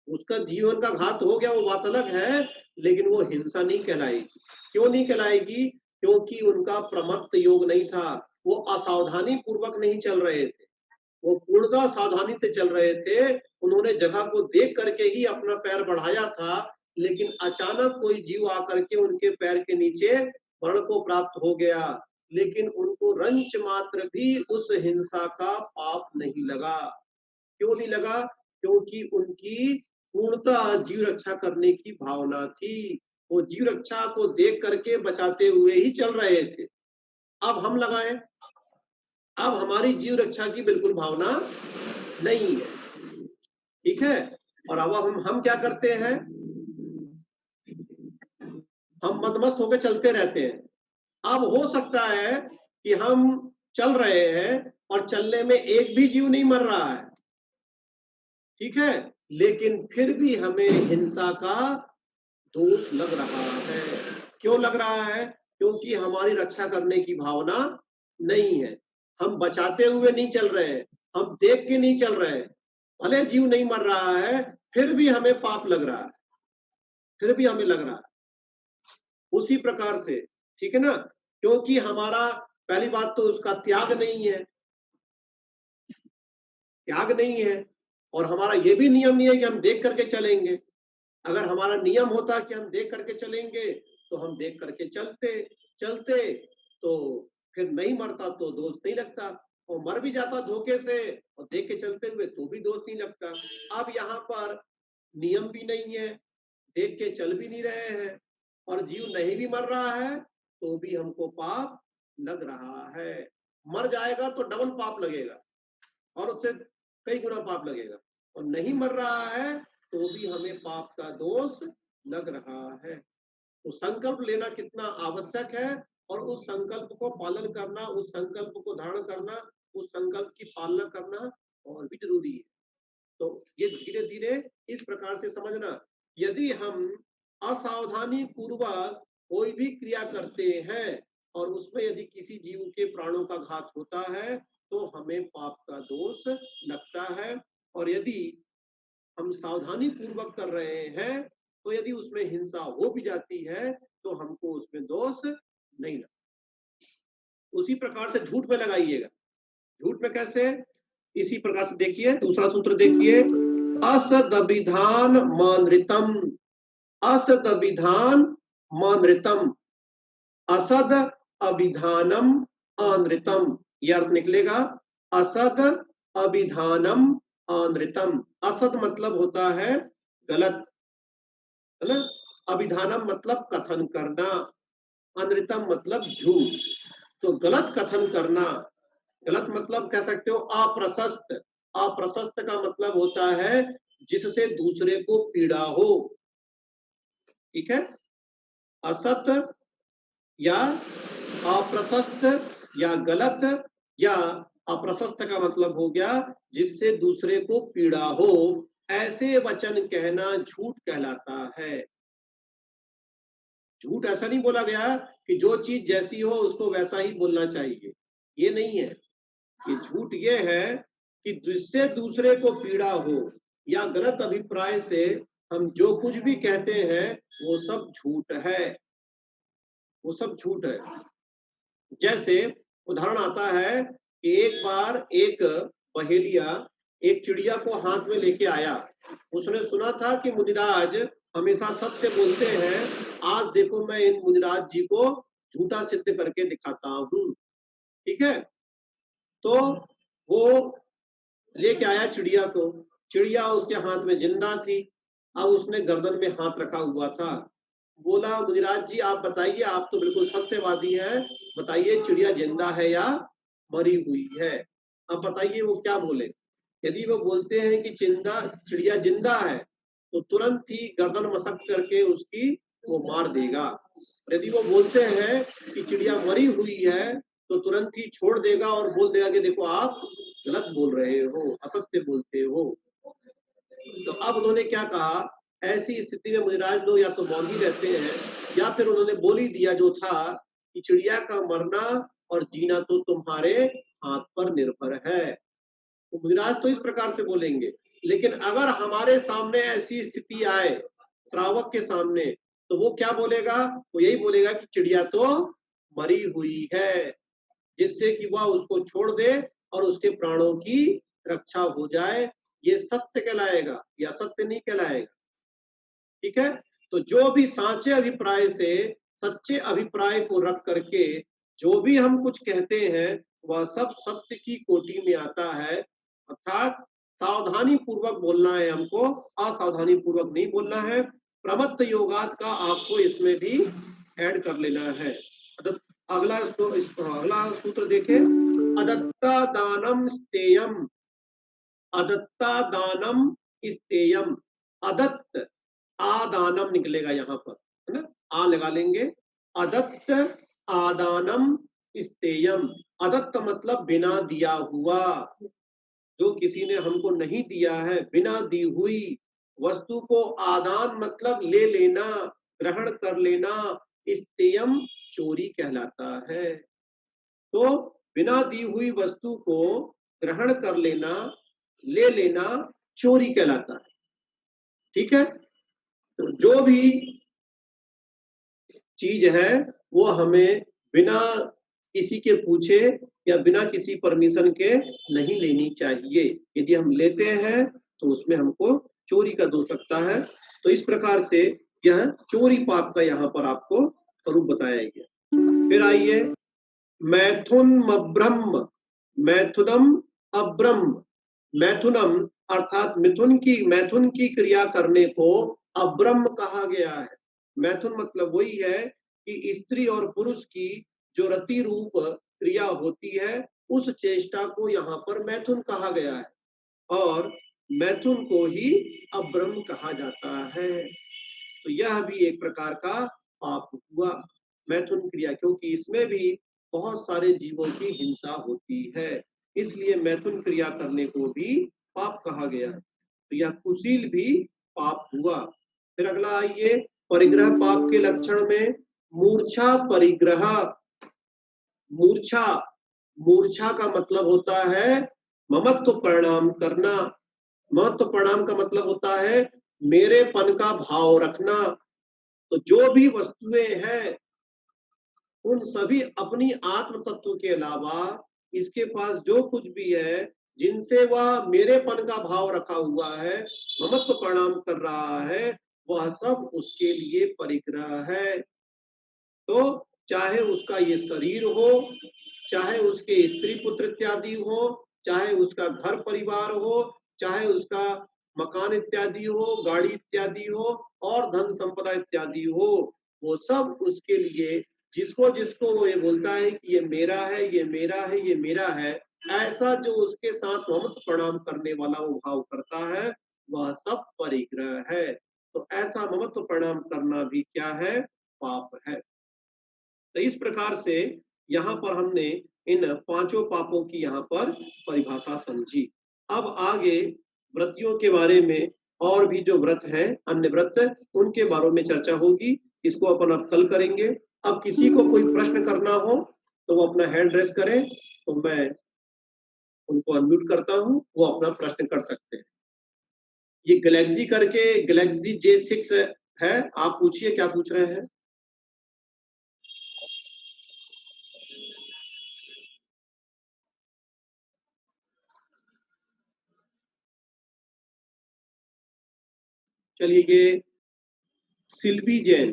उसका जीवन का घात हो गया, वो बात अलग है, लेकिन वो हिंसा नहीं कहलाएगी। क्यों नहीं कहलाएगी? क्योंकि उनका प्रमत्त योग नहीं था, वो असावधानी पूर्वक नहीं चल रहे थे, वो पूर्णतः सावधानी से चल रहे थे। उन्होंने जगह को देख करके ही अपना पैर बढ़ाया था, लेकिन अचानक कोई जीव आकर के उनके पैर के नीचे मरण को प्राप्त हो गया, लेकिन उनको रंच मात्र भी उस हिंसा का पाप नहीं लगा। क्यों नहीं लगा? क्योंकि उनकी पूर्णतः जीव रक्षा करने की भावना थी। वो जीव रक्षा को देख करके बचाते हुए ही चल रहे थे। अब हम लगाएं, अब हमारी जीव रक्षा की बिल्कुल भावना नहीं है। ठीक है। और अब हम क्या करते हैं? हम मदमस्त होकर चलते रहते हैं। अब हो सकता है कि हम चल रहे हैं और चलने में एक भी जीव नहीं मर रहा है, ठीक है, लेकिन फिर भी हमें हिंसा का दोष लग रहा है। क्यों लग रहा है? क्योंकि हमारी रक्षा करने की भावना नहीं है। हम बचाते हुए नहीं चल रहे हैं, हम देख के नहीं चल रहे हैं। भले जीव नहीं मर रहा है, फिर भी हमें पाप लग रहा है, फिर भी हमें लग रहा है। उसी प्रकार से, ठीक है ना, क्योंकि हमारा पहली बात तो उसका त्याग नहीं है, त्याग नहीं है। और हमारा ये भी नियम नहीं है कि हम देख करके चलेंगे। अगर हमारा नियम होता कि हम देख करके चलेंगे, तो हम देख करके चलते चलते, तो फिर नहीं मरता तो दोष नहीं लगता, और मर भी जाता धोखे से और देख के चलते हुए तो भी दोष नहीं लगता। अब यहाँ पर नियम भी नहीं है, देख के चल भी नहीं रहे हैं, और जीव नहीं भी मर रहा है तो भी हमको पाप लग रहा है। मर जाएगा तो डबल पाप लगेगा, और उससे कई गुना पाप लगेगा। और नहीं मर रहा है तो भी हमें पाप का दोष लग रहा है। तो संकल्प लेना कितना आवश्यक है और उस संकल्प को पालन करना, उस संकल्प को धारण करना, उस संकल्प की पालना करना और भी जरूरी है। तो ये धीरे धीरे इस प्रकार से समझना, यदि हम असावधानी पूर्वक कोई भी क्रिया करते हैं और उसमें यदि किसी जीव के प्राणों का घात होता है तो हमें पाप का दोष लगता है, और यदि हम सावधानी पूर्वक कर रहे हैं तो यदि उसमें हिंसा हो भी जाती है तो हमको उसमें दोष नहीं लगता। उसी प्रकार से झूठ में लगाइएगा। झूठ में कैसे? इसी प्रकार से देखिए, दूसरा सूत्र देखिए, असदभिधान मानृतम, असदभिधान मानृतम, असद अभिधानम अनृतम, यह अर्थ निकलेगा असद अभिधानम अनृतम। असद मतलब होता है गलत, है ना? अभिधानम मतलब कथन करना, अनृतम मतलब झूठ। तो गलत कथन करना, गलत मतलब कह सकते हो अप्रशस्त। अप्रशस्त का मतलब होता है जिससे दूसरे को पीड़ा हो, ठीक है? असत या अप्रशस्त या गलत या अप्रशस्त का मतलब हो गया जिससे दूसरे को पीड़ा हो, ऐसे वचन कहना झूठ कहलाता है। झूठ ऐसा नहीं बोला गया कि जो चीज जैसी हो उसको वैसा ही बोलना चाहिए, ये नहीं है। ये झूठ ये है कि जिससे दूसरे को पीड़ा हो या गलत अभिप्राय से हम जो कुछ भी कहते हैं वो सब झूठ है, वो सब झूठ है। जैसे उदाहरण आता है कि एक बार एक बहेलिया एक चिड़िया को हाथ में लेके आया। उसने सुना था कि मुनिराज हमेशा सत्य बोलते हैं, आज देखो मैं इन मुनिराज जी को झूठा सिद्ध करके दिखाता हूँ, ठीक है? तो वो लेके आया चिड़िया को, चिड़िया उसके हाथ में जिंदा थी। अब उसने गर्दन में हाथ रखा हुआ था। बोला, मुनिराज जी आप बताइए, आप तो बिल्कुल सत्यवादी हैं, बताइए चिड़िया जिंदा है या मरी हुई है? अब बताइए वो क्या बोले। यदि वो बोलते हैं कि चिड़िया जिंदा है तो तुरंत ही गर्दन मसक करके उसकी वो मार देगा। यदि वो बोलते हैं कि चिड़िया मरी हुई है तो तुरंत ही छोड़ देगा और बोल देगा कि देखो आप गलत बोल रहे हो, असत्य बोलते हो। तो अब उन्होंने क्या कहा, ऐसी स्थिति में मुनिराज लोग या तो मौन ही रहते हैं या फिर उन्होंने बोल ही दिया जो था कि चिड़िया का मरना और जीना तो तुम्हारे हाथ पर निर्भर है। तो मुनिराज तो इस प्रकार से बोलेंगे, लेकिन अगर हमारे सामने ऐसी स्थिति आए, श्रावक के सामने, तो वो क्या बोलेगा? वो यही बोलेगा कि चिड़िया तो मरी हुई है, जिससे कि वह उसको छोड़ दे और उसके प्राणों की रक्षा हो जाए। ये सत्य कहलाएगा या सत्य नहीं कहलाएगा, ठीक है? तो जो भी सांचे अभिप्राय से सच्चे अभिप्राय को रख करके जो भी हम कुछ कहते हैं वह सब सत्य की कोटि में आता है। अर्थात सावधानी पूर्वक बोलना है हमको, असावधानी पूर्वक नहीं बोलना है। प्रमत्त योगात का आपको इसमें भी ऐड कर लेना है। अगला सूत्र देखें, अदत्ता दानम स्तेयम, अदत्ता दानम स्तेयम। अदत्त आदानम निकलेगा यहाँ पर, है ना? आ लगा लेंगे, अदत्त आदानम स्तेयम। अदत्त मतलब बिना दिया हुआ, जो किसी ने हमको नहीं दिया है, बिना दी हुई वस्तु को आदान मतलब ले लेना, ग्रहण कर लेना, स्तेयम चोरी कहलाता है। तो बिना दी हुई वस्तु को ग्रहण कर लेना, ले लेना चोरी कहलाता है, ठीक है? तो जो भी चीज है वो हमें बिना किसी के पूछे या बिना किसी परमिशन के नहीं लेनी चाहिए। यदि हम लेते हैं तो उसमें हमको चोरी का दोष लगता है। तो इस प्रकार से यह चोरी पाप का यहाँ पर आपको स्वरूप बताया गया। फिर आइए, मैथुन अब्रह्म, मैथुनम अब्रह्म। मैथुनम अर्थात मैथुन की क्रिया करने को अब्रह्म कहा गया है। मैथुन मतलब वही है कि स्त्री और पुरुष की जो रति रूप क्रिया होती है उस चेष्टा को यहाँ पर मैथुन कहा गया है, और मैथुन को ही अब्रह्म कहा जाता है। तो यह भी एक प्रकार का पाप हुआ। मैथुन क्रिया, क्योंकि इसमें भी बहुत सारे जीवों की हिंसा होती है, इसलिए मैथुन क्रिया करने को भी पाप कहा गया। तो यह कुशील भी पाप हुआ। फिर अगला आइए, परिग्रह पाप के लक्षण में मूर्छा परिग्रह। मूर्छा, मूर्छा का मतलब होता है ममत्व परिणाम करना। महत्व परिणाम का मतलब होता है मेरेपन का भाव रखना। तो जो भी वस्तुएं हैं उन सभी अपनी आत्म तत्व के अलावा इसके पास जो कुछ भी है जिनसे वह मेरेपन का भाव रखा हुआ है, ममत्व परिणाम कर रहा है, वह सब उसके लिए परिग्रह है। तो चाहे उसका ये शरीर हो, चाहे उसके स्त्री पुत्र इत्यादि हो, चाहे उसका घर परिवार हो, चाहे उसका मकान इत्यादि हो, गाड़ी इत्यादि हो और धन संपदा इत्यादि हो, वो सब उसके लिए, जिसको जिसको वो ये बोलता है कि ये मेरा है, ये मेरा है, ये मेरा है, ऐसा जो उसके साथ ममत्व प्रणाम करने वाला वो भाव करता है, वह सब परिग्रह है। तो ऐसा ममत्व प्रणाम करना भी क्या है? पाप है। तो इस प्रकार से यहाँ पर हमने इन पांचों पापों की यहाँ पर परिभाषा समझी। अब आगे व्रतियों के बारे में और भी जो व्रत हैं, अन्य व्रत, उनके बारे में चर्चा होगी। इसको अपन अब कल करेंगे। अब किसी को कोई प्रश्न करना हो तो वो अपना हैंड रेस करें, तो मैं उनको अनम्यूट करता हूं, वो अपना प्रश्न कर सकते हैं। ये गैलेक्सी करके गैलेक्सी J6 है, आप पूछिए क्या पूछ रहे हैं। चलिए, ये सिल्वी जैन।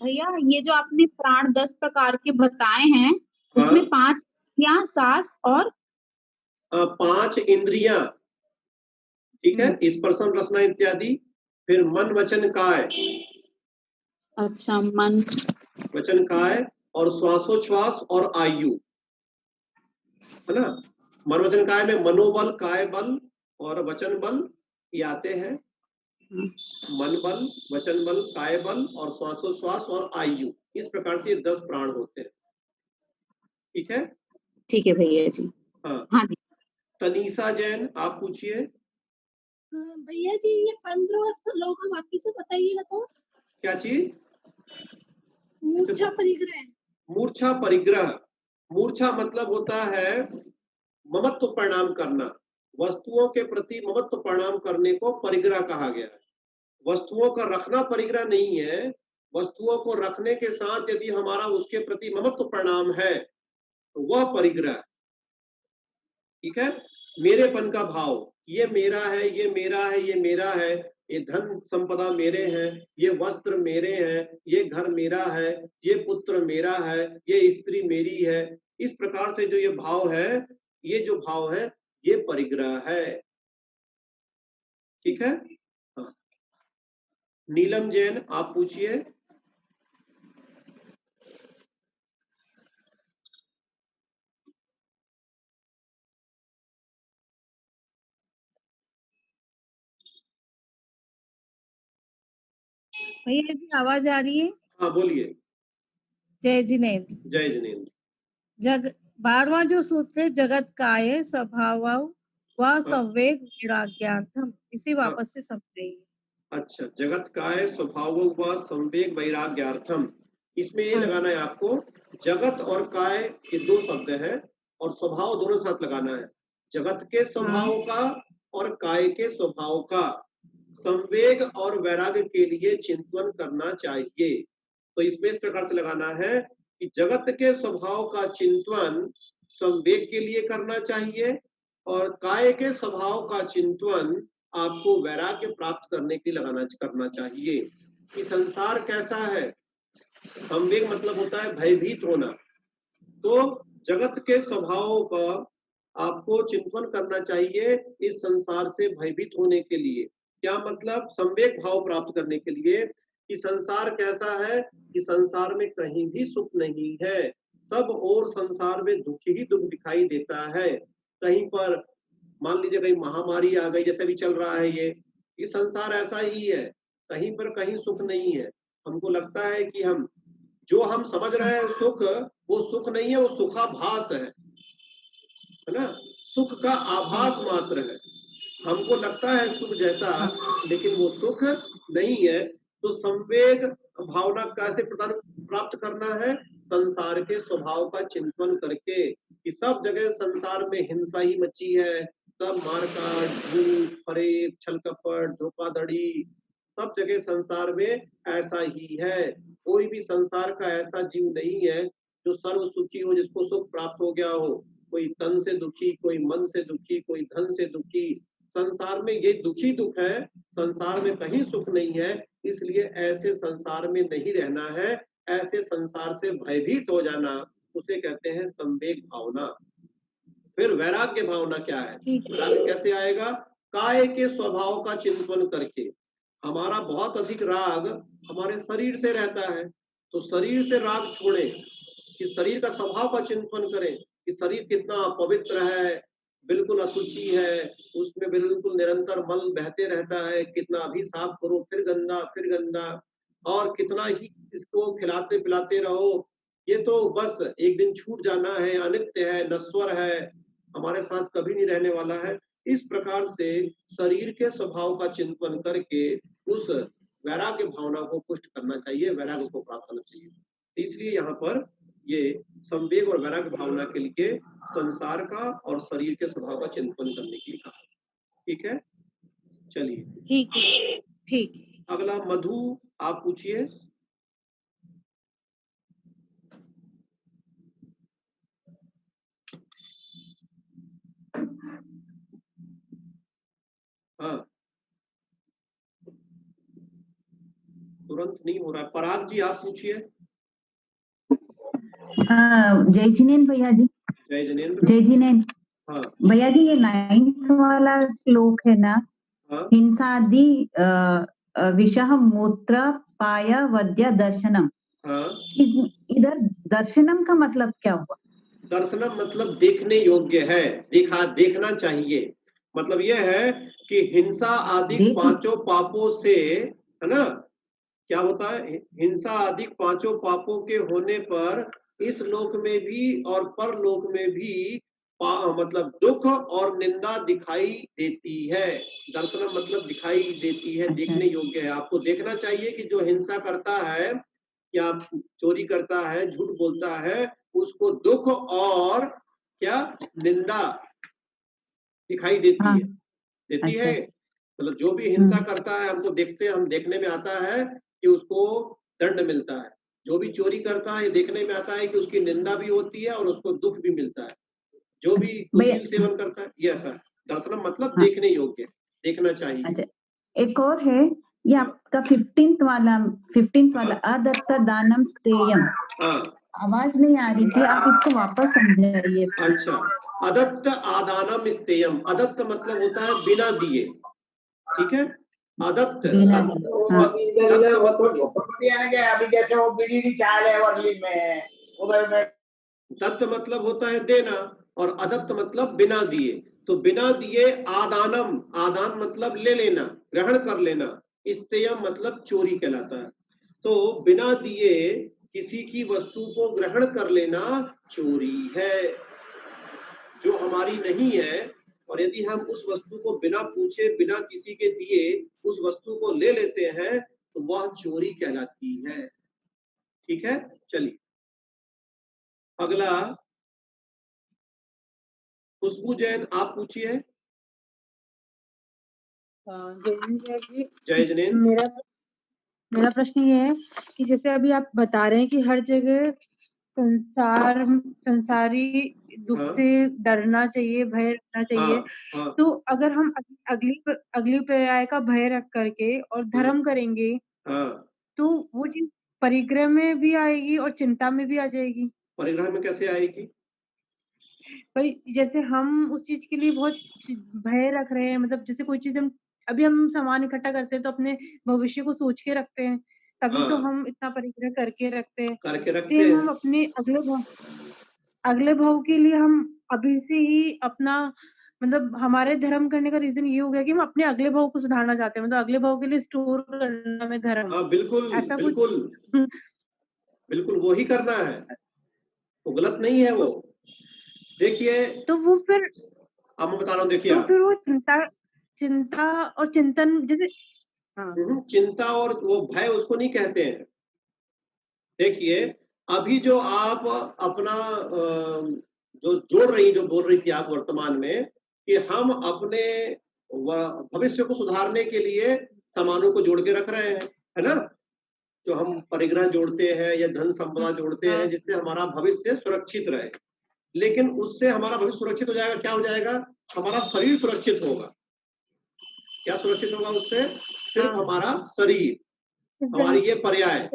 भैया ये जो आपने प्राण 10 प्रकार के बताए हैं, उसमें 5 या सांस और 5 इंद्रियां, ठीक है, स्पर्शन रसना इत्यादि। फिर मन वचन काय, अच्छा मन वचन काय और श्वासोच्छ्वास और आयु, है ना। मन वचन काय में मनोबल, काय बल और वचन बल ये आते हैं। मन बल, वचन बल, काय बल और श्वासोच्छ्वास और आयु, इस प्रकार से 10 प्राण होते हैं। ठीक है, ठीक है भैया जी। हाँ हाँ जी। तनीषा जैन, आप पूछिए। भैया जी ये 15 श्लोक हम वापिस से बताइएगा तो। क्या चीज? मूर्छा परिग्रह। मूर्छा परिग्रह, मूर्छा मतलब होता है ममत्व परिणाम करना। वस्तुओं के प्रति ममत्व परिणाम करने को परिग्रह कहा गया है। वस्तुओं का रखना परिग्रह नहीं है, वस्तुओं को रखने के साथ यदि हमारा उसके प्रति ममत्व परिणाम है तो वह परिग्रह। ठीक है, मेरेपन का भाव, ये मेरा है, ये मेरा है, ये मेरा है, ये धन संपदा मेरे हैं, ये वस्त्र मेरे हैं, ये घर मेरा है, ये पुत्र मेरा है, ये स्त्री मेरी है। इस प्रकार से जो ये भाव है, ये जो भाव है ये परिग्रह है। ठीक है, हाँ नीलम जैन, आप पूछिए। भैया जी आवाज आ रही है? हाँ बोलिए। जय जिनेन्द्र। जय जिनेन्द्र। जग 12वां जो सूत्र है, जगत काय स्वभाव व संवेग वैराग्यार्थम, इसी वापस से समझाइए। अच्छा, जगत काय स्वभाव व संवेग वैराग्यार्थम, इसमें ये लगाना है आपको, जगत और काय ये 2 शब्द है और स्वभाव दोनों साथ लगाना है। जगत के स्वभाव का और काय के स्वभाव का संवेग और वैराग्य के लिए चिंतन करना चाहिए। तो इसमें इस प्रकार से लगाना है कि जगत के स्वभाव का चिंतन संवेग के लिए करना चाहिए और काय के स्वभाव का चिंतन आपको वैराग्य प्राप्त करने के लिए करना चाहिए। कि संसार कैसा है, संवेग मतलब होता है भयभीत होना। तो जगत के स्वभाव का आपको चिंतन करना चाहिए इस संसार से भयभीत होने के लिए। क्या मतलब? संवेग भाव प्राप्त करने के लिए कि संसार कैसा है, कि संसार में कहीं भी सुख नहीं है, सब और संसार में दुख ही दुख दिखाई देता है। कहीं पर मान लीजिए कहीं महामारी आ गई, जैसे भी चल रहा है ये, ये संसार ऐसा ही है, कहीं पर कहीं सुख नहीं है। हमको लगता है कि हम समझ रहे हैं सुख, वो सुख नहीं है, वो सुखाभास है ना, सुख का आभास मात्र है। हमको लगता है सुख जैसा, लेकिन वो सुख नहीं है। तो संवेग भावना कैसे प्राप्त करना है? संसार के स्वभाव का चिंतन करके, कि सब जगह संसार में हिंसा ही मची है, सब मारकाट, झूठ, फरेब, छल कपट, धोखाधड़ी, सब जगह संसार में ऐसा ही है। कोई भी संसार का ऐसा जीव नहीं है जो सर्व सुखी हो, जिसको सुख प्राप्त हो गया हो। कोई तन से दुखी, कोई मन से दुखी, कोई धन से दुखी। संसार में ये दुखी दुख है, संसार में कहीं सुख नहीं है। इसलिए ऐसे संसार में नहीं रहना है, ऐसे संसार से भयभीत हो जाना, उसे कहते हैं संवेग भावना। फिर वैराग्य भावना क्या है? वैराग्य कैसे आएगा? काय के स्वभाव का चिंतन करके। हमारा बहुत अधिक राग हमारे शरीर से रहता है, तो शरीर से राग छोड़े, कि शरीर का स्वभाव का चिंतन करें कि शरीर कितना पवित्र है, बिल्कुल अशुचि है, उसमें बिल्कुल निरंतर मल बहते रहता है, कितना अभी साफ करो फिर गंदा, और कितना ही इसको खिलाते पिलाते रहो, ये तो बस एक दिन छूट जाना है, अनित्य है, नश्वर है, हमारे साथ कभी नहीं रहने वाला है। इस प्रकार से शरीर के स्वभाव का चिंतन करके उस वैराग्य भावना को पुष्ट करना चाहिए, वैराग्य को प्राप्त करना चाहिए। इसलिए यहाँ पर ये संवेग और वैराग्य भावना के लिए संसार का और शरीर के स्वभाव का चिंतन करने के लिए कहा। ठीक है, चलिए ठीक है, ठीक। अगला मधु आप पूछिए। हाँ, तुरंत नहीं हो रहा है। पराग जी आप पूछिए। जय जिनेन भैया जी। जय जिनेन्द्र। जय जिनेन। हाँ भैया जी, ये 9th वाला श्लोक है ना, हाँ हिंसादि विषह मूत्र पाय वद्य दर्शनम। हाँ, इधर दर्शनम का मतलब क्या हुआ? दर्शनम मतलब देखने योग्य है, देखना चाहिए। मतलब यह है कि हिंसा आदि पांचों पापों से, है ना, क्या होता है? हिंसा आदि पांचों पापों के होने पर इस लोक में भी और परलोक में भी मतलब दुख और निंदा दिखाई देती है। दर्शनम मतलब दिखाई देती है, देखने योग्य है। आपको देखना चाहिए कि जो हिंसा करता है या चोरी करता है, झूठ बोलता है, उसको दुख और क्या निंदा दिखाई देती है, देती है। मतलब जो भी हिंसा करता है, हमको हम देखने में आता है कि उसको दंड मिलता है। जो भी चोरी करता है, देखने में आता है कि उसकी निंदा भी होती है और उसको दुख भी मिलता है। जो भी कुशील सेवन करता है, ये ऐसा दर्शनम मतलब देखने योग्य, देखना चाहिए। अच्छा, एक और है, ये आपका 15th वाला अदत्त दानम स्तेयम। आवाज नहीं आ रही थी, आप इसको वापस समझाइए। अच्छा, अदत्त आदानम स्तेयम। अदत्त मतलब होता है बिना दिए, ठीक है। अदत्त दत्त मतलब होता है देना, और अदत्त मतलब बिना दिए। तो बिना दिए आदानम, आदान मतलब ले लेना, ग्रहण कर लेना, स्तेयम मतलब चोरी कहलाता है। तो बिना दिए किसी की वस्तु को ग्रहण कर लेना चोरी है, जो हमारी नहीं है। और यदि हम उस वस्तु को बिना पूछे, बिना किसी के दिए उस वस्तु को ले लेते हैं, तो वह चोरी कहलाती है। ठीक है, चलिए अगला खुशबू जैन आप पूछिए। जय जनेन। मेरा प्रश्न ये है कि जैसे अभी आप बता रहे हैं कि हर जगह संसारी दुख से डरना चाहिए, भय रखना चाहिए। तो अगर हम अगली पर्याय का भय रख करके और धर्म करेंगे, तो वो चीज परिग्रह में भी आएगी और चिंता में भी आ जाएगी। परिग्रह में कैसे आएगी? भाई जैसे हम उस चीज के लिए बहुत भय रख रहे हैं, मतलब जैसे कोई चीज हम सामान इकट्ठा करते हैं तो अपने भविष्य को सोच के रखते हैं, तभी तो हम इतना परिग्रह करके रखते हैं। सेम हम अपने अगले भाव के लिए हम अभी से ही अपना मतलब हमारे धर्म करने का रीजन ये हो गया कि हम अपने अगले भाव को सुधारना चाहते हैं, मतलब अगले भाव के लिए स्टोर करना में धर्म, हाँ बिल्कुल ऐसा कुछ। बिल्कुल बिल्कुल वो ही करना है, वो गलत नहीं है वो। देखिए तो वो फिर अब मैं बता रहा हूँ, देखिए तो आप फिर वो चिंता और चिंतन जैसे, हाँ चिंता और वो भय उसको नहीं कहते हैं। देखिए अभी जो आप अपना जो जोड़ रही, जो बोल रही थी आप वर्तमान में कि हम अपने भविष्य को सुधारने के लिए सामानों को जोड़ के रख रहे हैं, है ना, जो हम परिग्रह जोड़ते हैं या धन संपदा जोड़ते हैं जिससे हमारा भविष्य सुरक्षित रहे। लेकिन उससे हमारा भविष्य सुरक्षित हो जाएगा, क्या हो जाएगा, हमारा शरीर सुरक्षित होगा। क्या सुरक्षित होगा उससे? सिर्फ हमारा शरीर, हमारी ये पर्याय,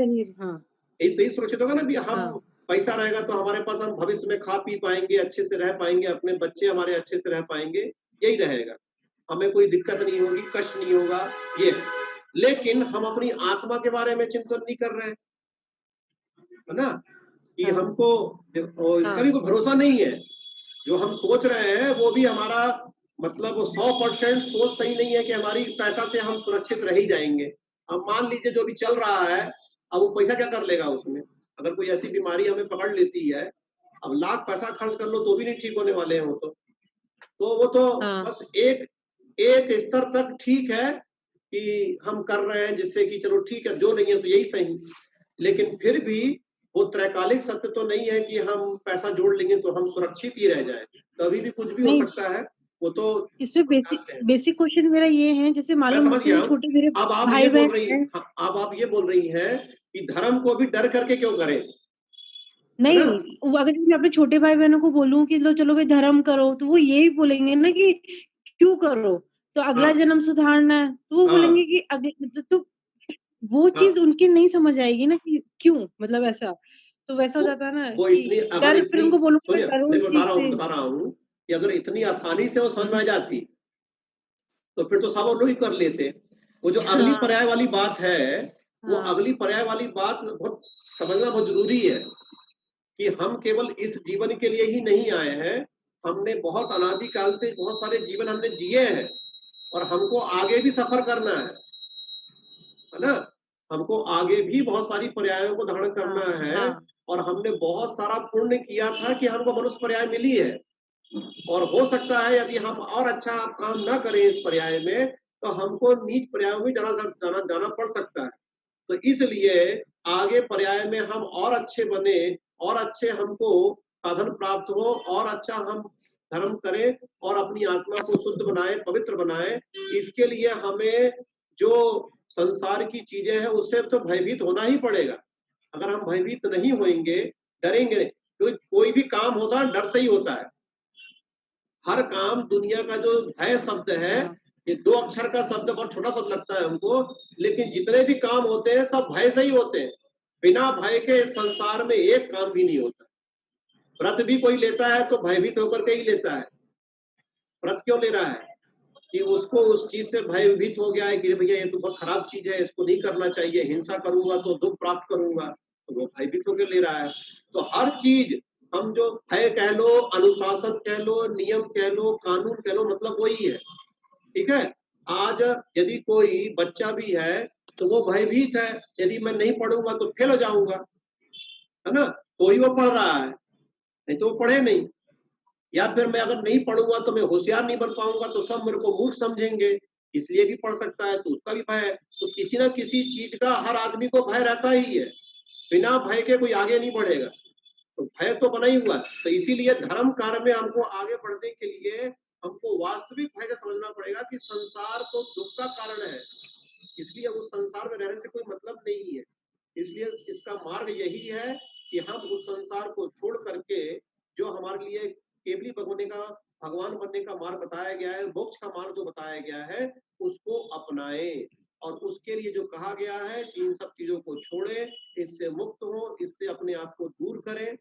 यही सुरक्षित होगा ना। भी हम पैसा रहेगा तो हमारे पास हम भविष्य में खा पी पाएंगे, अच्छे से रह पाएंगे, अपने बच्चे हमारे अच्छे से रह पाएंगे, यही रहेगा, हमें कोई दिक्कत नहीं होगी, कष्ट नहीं होगा, ये। लेकिन हम अपनी आत्मा के बारे में चिंतन नहीं कर रहे हैं, है ना, कि हमको इसका भी कोई भरोसा नहीं है। जो हम सोच रहे हैं वो भी हमारा मतलब 100% सोच सही नहीं है कि हमारी पैसा से हम सुरक्षित रह ही जाएंगे। अब मान लीजिए जो भी चल रहा है, अब वो पैसा क्या कर लेगा उसमें? अगर कोई ऐसी बीमारी हमें पकड़ लेती है, अब लाख पैसा खर्च कर लो तो भी नहीं ठीक होने वाले हैं वो तो वो तो बस एक स्तर तक ठीक है कि हम कर रहे हैं जिससे कि चलो ठीक है, जो नहीं है तो यही सही। लेकिन फिर भी वो त्रैकालिक सत्य तो नहीं है कि हम पैसा जोड़ लेंगे तो हम सुरक्षित ही रह जाए, कभी भी कुछ भी हो सकता है। वो तो इसमें बेसिक क्वेश्चन मेरा ये है, जैसे मालूम मुझसे छोटे मेरे अब आप भाई ये बोल बहन रही हैं। अब आप ये बोल रही हैं कि धर्म को भी डर करके क्यों करें? नहीं, अगर मैं अपने छोटे भाई बहनों को बोलूं कि लो चलो भाई धर्म करो, तो वो यही बोलेंगे ना कि क्यों करो, तो अगला जन्म सुधारना है, तो वो बोलेंगे कि अगले, तो वो चीज उनकी नहीं समझ आएगी ना कि क्यों, मतलब ऐसा, तो वैसा हो जाता है ना वो कि इतनी डर, फिर उनको बोलूंगा मैं बता रहा हूँ कि अगर इतनी आसानी से वो समझ में आ जाती तो फिर तो सब लोग ही कर लेते। वो जो अगली पर्याय वाली बात है, वो अगली पर्याय वाली बात बहुत समझना बहुत जरूरी है कि हम केवल इस जीवन के लिए ही नहीं आए हैं, हमने बहुत अनादिकाल से बहुत सारे जीवन हमने जिए हैं और हमको आगे भी सफर करना है ना, हमको आगे भी बहुत सारी पर्यायों को धारण करना है। और हमने बहुत सारा पुण्य किया था कि हमको मनुष्य पर्याय मिली है, और हो सकता है यदि हम और अच्छा काम ना करें इस पर्याय में तो हमको नीच पर्यायों में जाना पड़ सकता है। तो इसलिए आगे पर्याय में हम और अच्छे बने और अच्छे हमको साधन प्राप्त हो और अच्छा हम धर्म करें और अपनी आत्मा को शुद्ध बनाए, पवित्र बनाए। इसके लिए हमें जो संसार की चीजें हैं उससे तो भयभीत होना ही पड़ेगा। अगर हम भयभीत नहीं होंगे, डरेंगे, तो कोई भी काम होता है डर से ही होता है। हर काम, दुनिया का जो भय शब्द है, ये 2 अक्षर का शब्द बहुत छोटा शब्द लगता है हमको, लेकिन जितने भी काम होते हैं सब भय से ही होते हैं। बिना भय के इस संसार में एक काम भी नहीं होता। व्रत भी कोई लेता है तो भयभीत होकर के ही लेता है। व्रत क्यों ले रहा है? कि उसको उस चीज से भयभीत हो गया है कि भैया ये तो बहुत खराब चीज है, इसको नहीं करना चाहिए, हिंसा करूंगा तो दुख प्राप्त करूंगा, तो वो भयभीत होकर ले रहा है। तो हर चीज हम जो भय कह लो, अनुशासन कह लो, नियम कह लो, कानून कह लो, मतलब वही है। ठीक है, आज यदि कोई बच्चा भी है तो वो भयभीत है, यदि मैं नहीं पढ़ूंगा तो फेल हो जाऊंगा, है ना, तो ही वो पढ़ रहा है, नहीं तो वो पढ़े नहीं। या फिर मैं अगर नहीं पढ़ूंगा तो मैं होशियार नहीं बन पाऊंगा तो सब मेरे को मूर्ख समझेंगे, इसलिए भी पढ़ सकता है, तो उसका भी भय है। तो किसी ना किसी चीज का हर आदमी को भय रहता ही है, बिना भय के कोई आगे नहीं बढ़ेगा, तो भय तो बना ही हुआ। तो इसीलिए धर्म कार्य में हमको आगे बढ़ने के लिए हमको वास्तविक भय से समझना पड़ेगा कि संसार तो दुख का कारण है, इसलिए उस संसार में रहने से कोई मतलब नहीं है। इसलिए इसका मार्ग यही है कि हम उस संसार को छोड़ करके जो हमारे लिए केवली भगवान बनने का मार्ग बताया गया है, मोक्ष का मार्ग जो बताया गया है, उसको अपनाएं। और उसके लिए जो कहा गया है कि इन सब चीजों को छोड़ें, इससे मुक्त हो, इससे अपने आप को दूर करें,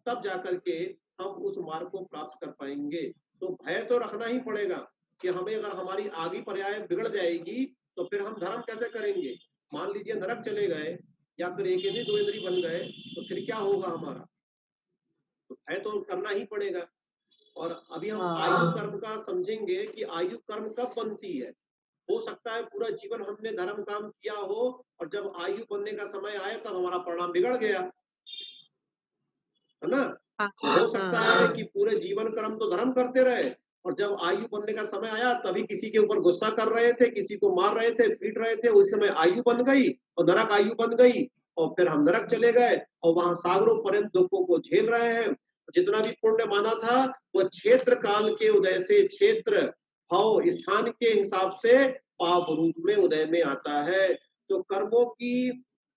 तब जाकर के हम उस मार्ग को प्राप्त कर पाएंगे। तो भय तो रखना ही पड़ेगा कि हमें अगर हमारी आगे पर्याय बिगड़ जाएगी तो फिर हम धर्म कैसे करेंगे। मान लीजिए नरक चले गए या फिर एक इंद्री 2 इंद्री बन गए तो फिर क्या होगा हमारा, तो भय तो करना ही पड़ेगा। और अभी हम आयु कर्म का समझेंगे कि आयु कर्म कब बनती है। हो सकता है पूरा जीवन हमने धर्म काम किया हो और जब आयु बनने का समय आया तब हमारा परिणाम बिगड़ गया, है ना। हो सकता है कि पूरे जीवन कर्म तो धर्म करते रहे और जब आयु बनने का समय आया तभी किसी के ऊपर गुस्सा कर रहे थे, किसी को मार रहे थे, पीट रहे थे, उस समय आयु बन गई और नरक आयु बन गई और फिर हम नरक चले गए और वहां सागरों पर्यंत दुखों को झेल रहे हैं। जितना भी पुण्य माना था वो क्षेत्र काल के उदय से, क्षेत्र भाव स्थान के हिसाब से पाप रूप में उदय में आता है। तो कर्मों की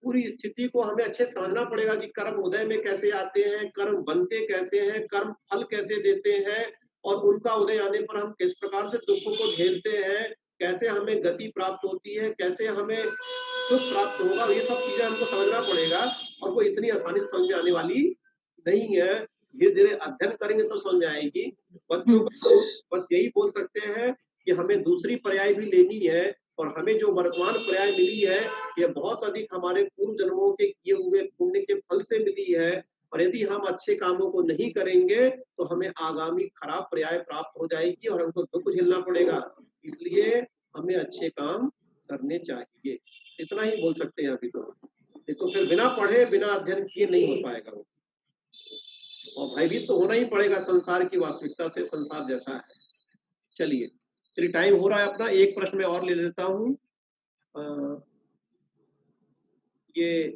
पूरी स्थिति को हमें अच्छे समझना पड़ेगा कि कर्म उदय में कैसे आते हैं, कर्म बनते कैसे हैं, कर्म फल कैसे देते हैं और उनका उदय आने पर हम किस प्रकार से दुखों को झेलते हैं, कैसे हमें गति प्राप्त होती है, कैसे हमें सुख प्राप्त होगा। ये सब चीजें हमको समझना पड़ेगा और वो इतनी आसानी से समझ में आने वाली नहीं है। धीरे धीरे अध्ययन करेंगे तो समझ में आएगी। बच्चों को बस यही बोल सकते हैं कि हमें दूसरी पर्याय भी लेनी है और हमें जो वर्तमान पर्याय मिली है ये बहुत अधिक हमारे पूर्व जन्मों के किए हुए पुण्य के फल से मिली है और यदि हम अच्छे कामों को नहीं करेंगे तो हमें आगामी खराब पर्याय प्राप्त हो जाएगी और हमको दुख झेलना पड़ेगा। इसलिए हमें अच्छे काम करने चाहिए। इतना ही बोल सकते हैं अभी तो फिर बिना पढ़े बिना अध्ययन किए नहीं हो पाएगा वो। और भयभीत तो होना ही पड़ेगा संसार की वास्तविकता से, संसार जैसा है। चलिए टाइम हो रहा है अपना, एक प्रश्न मैं और ले लेता हूँ। ये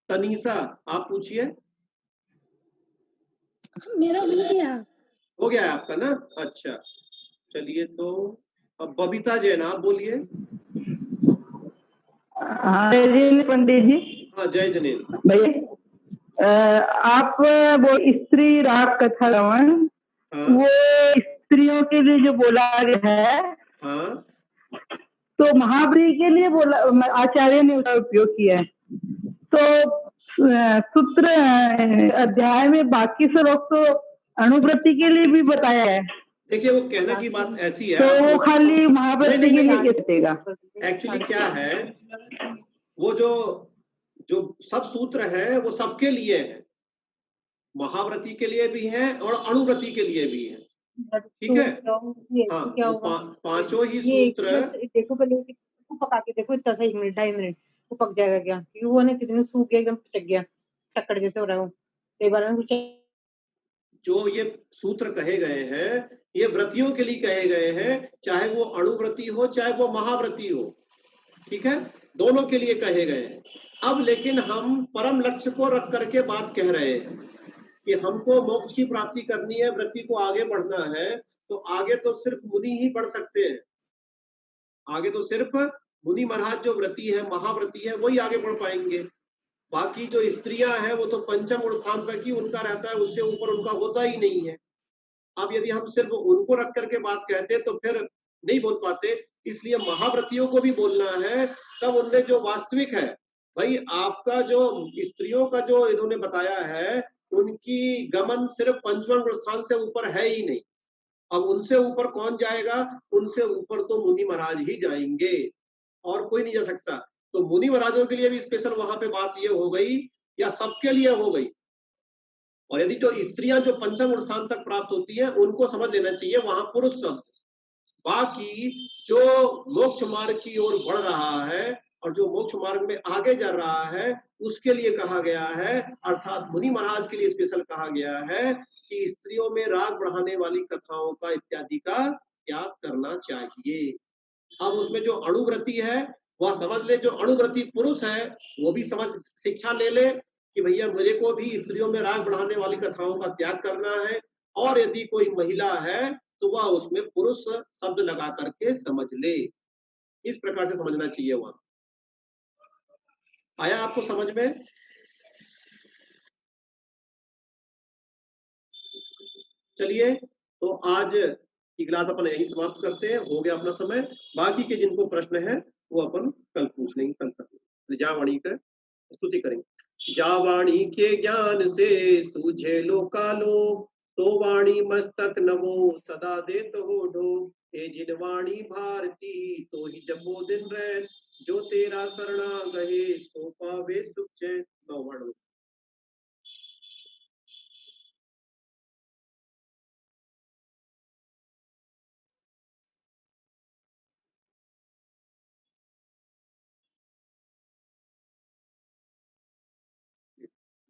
तनीषा आप पूछिए। मेरा हो गया। हो गया है आपका ना, अच्छा चलिए। तो अब बबीता जैन आप बोलिए। हाँ पंडित जी। हाँ जय जनेल भैया, आप वो स्त्री राग कथा रमन, वो स्त्रियों के लिए जो बोला गया है, हाँ तो महाबली के लिए बोला, आचार्य ने उसका उपयोग किया है। तो सूत्र अध्याय में बाकी श्लोक तो अनुव्रति के लिए भी बताया है। देखिए वो कहने की बात ऐसी है, तो वो खाली महाव्रति के लिए कैसे देगा? एक्चुअली क्या है, वो जो सब सूत्र है वो सबके लिए है, महाव्रती के लिए भी है और अणुव्रती के लिए भी है, ठीक है। हाँ वो पांचों ही सूत्र। देखो पहले पका के देखो, इतना सा 1 मिनट 2.5 मिनट वो पक जाएगा क्या? क्योंकि वो ना कितने सूख गया, एकदम पचक गया, टक्कर जैसे हो रहा है वो। एक बार में जो ये सूत्र कहे गए हैं ये व्रतियों के लिए कहे गए हैं, चाहे वो अणुव्रती हो चाहे वो महाव्रती हो, ठीक है, दोनों के लिए कहे गए हैं। अब लेकिन हम परम लक्ष्य को रख करके बात कह रहे हैं कि हमको मोक्ष की प्राप्ति करनी है, व्रति को आगे बढ़ना है, तो आगे तो सिर्फ मुनि ही बढ़ सकते हैं। आगे तो सिर्फ मुनि महाराज जो व्रति है, महाव्रति है, वही आगे बढ़ पाएंगे। बाकी जो स्त्रियां हैं वो तो पंचम उत्थान तक ही उनका रहता है, उससे ऊपर उनका होता ही नहीं है। अब यदि हम सिर्फ उनको रख करके बात कहते तो फिर नहीं बोल पाते, इसलिए महाव्रतियों को भी बोलना है। तब उनने जो वास्तविक है भाई, आपका जो स्त्रियों का जो इन्होंने बताया है, उनकी गमन सिर्फ पंचम स्थान से ऊपर है ही नहीं। अब उनसे ऊपर कौन जाएगा? उनसे ऊपर तो मुनि महाराज ही जाएंगे और कोई नहीं जा सकता। तो मुनि महाराजों के लिए भी स्पेशल वहां पे बात ये हो गई या सबके लिए हो गई। और यदि जो स्त्रियां जो पंचम स्थान तक प्राप्त होती हैं उनको समझ लेना चाहिए वहां पुरुष शब्द। बाकी जो मोक्ष मार्ग की ओर बढ़ रहा है और जो मोक्ष मार्ग में आगे जा रहा है उसके लिए कहा गया है, अर्थात मुनि महाराज के लिए स्पेशल कहा गया है कि स्त्रियों में राग बढ़ाने वाली कथाओं का इत्यादि का त्याग करना चाहिए। अब उसमें जो अणुव्रति है वह समझ ले, जो अणुव्रति पुरुष है वो भी समझ शिक्षा ले ले कि भैया मुझे को भी स्त्रियों में राग बढ़ाने वाली कथाओं का त्याग करना है। और यदि कोई महिला है तो वह उसमें पुरुष शब्द लगा करके समझ ले। इस प्रकार से समझना चाहिए। वहां आया आपको समझ में? चलिए तो आज की क्लास अपन यही समाप्त करते हैं, हो गया अपना समय। बाकी के जिनको प्रश्न है वो अपन कल पूछ लेंगे, कल कर जावाणी का स्तुति करेंगे। जावाणी के ज्ञान से सूझे लोकालोक, तो वाणी मस्तक नवो सदा देत हो ढो। हे जिन वाणी भारती तो ही जपो दिन रैन, जो तेरा शरणा गहे सो पावे सुख चैन। 9 वर्ण।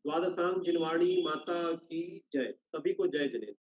द्वादशांग जिनवाड़ी माता की जय। सभी को जय जनेन्द्र।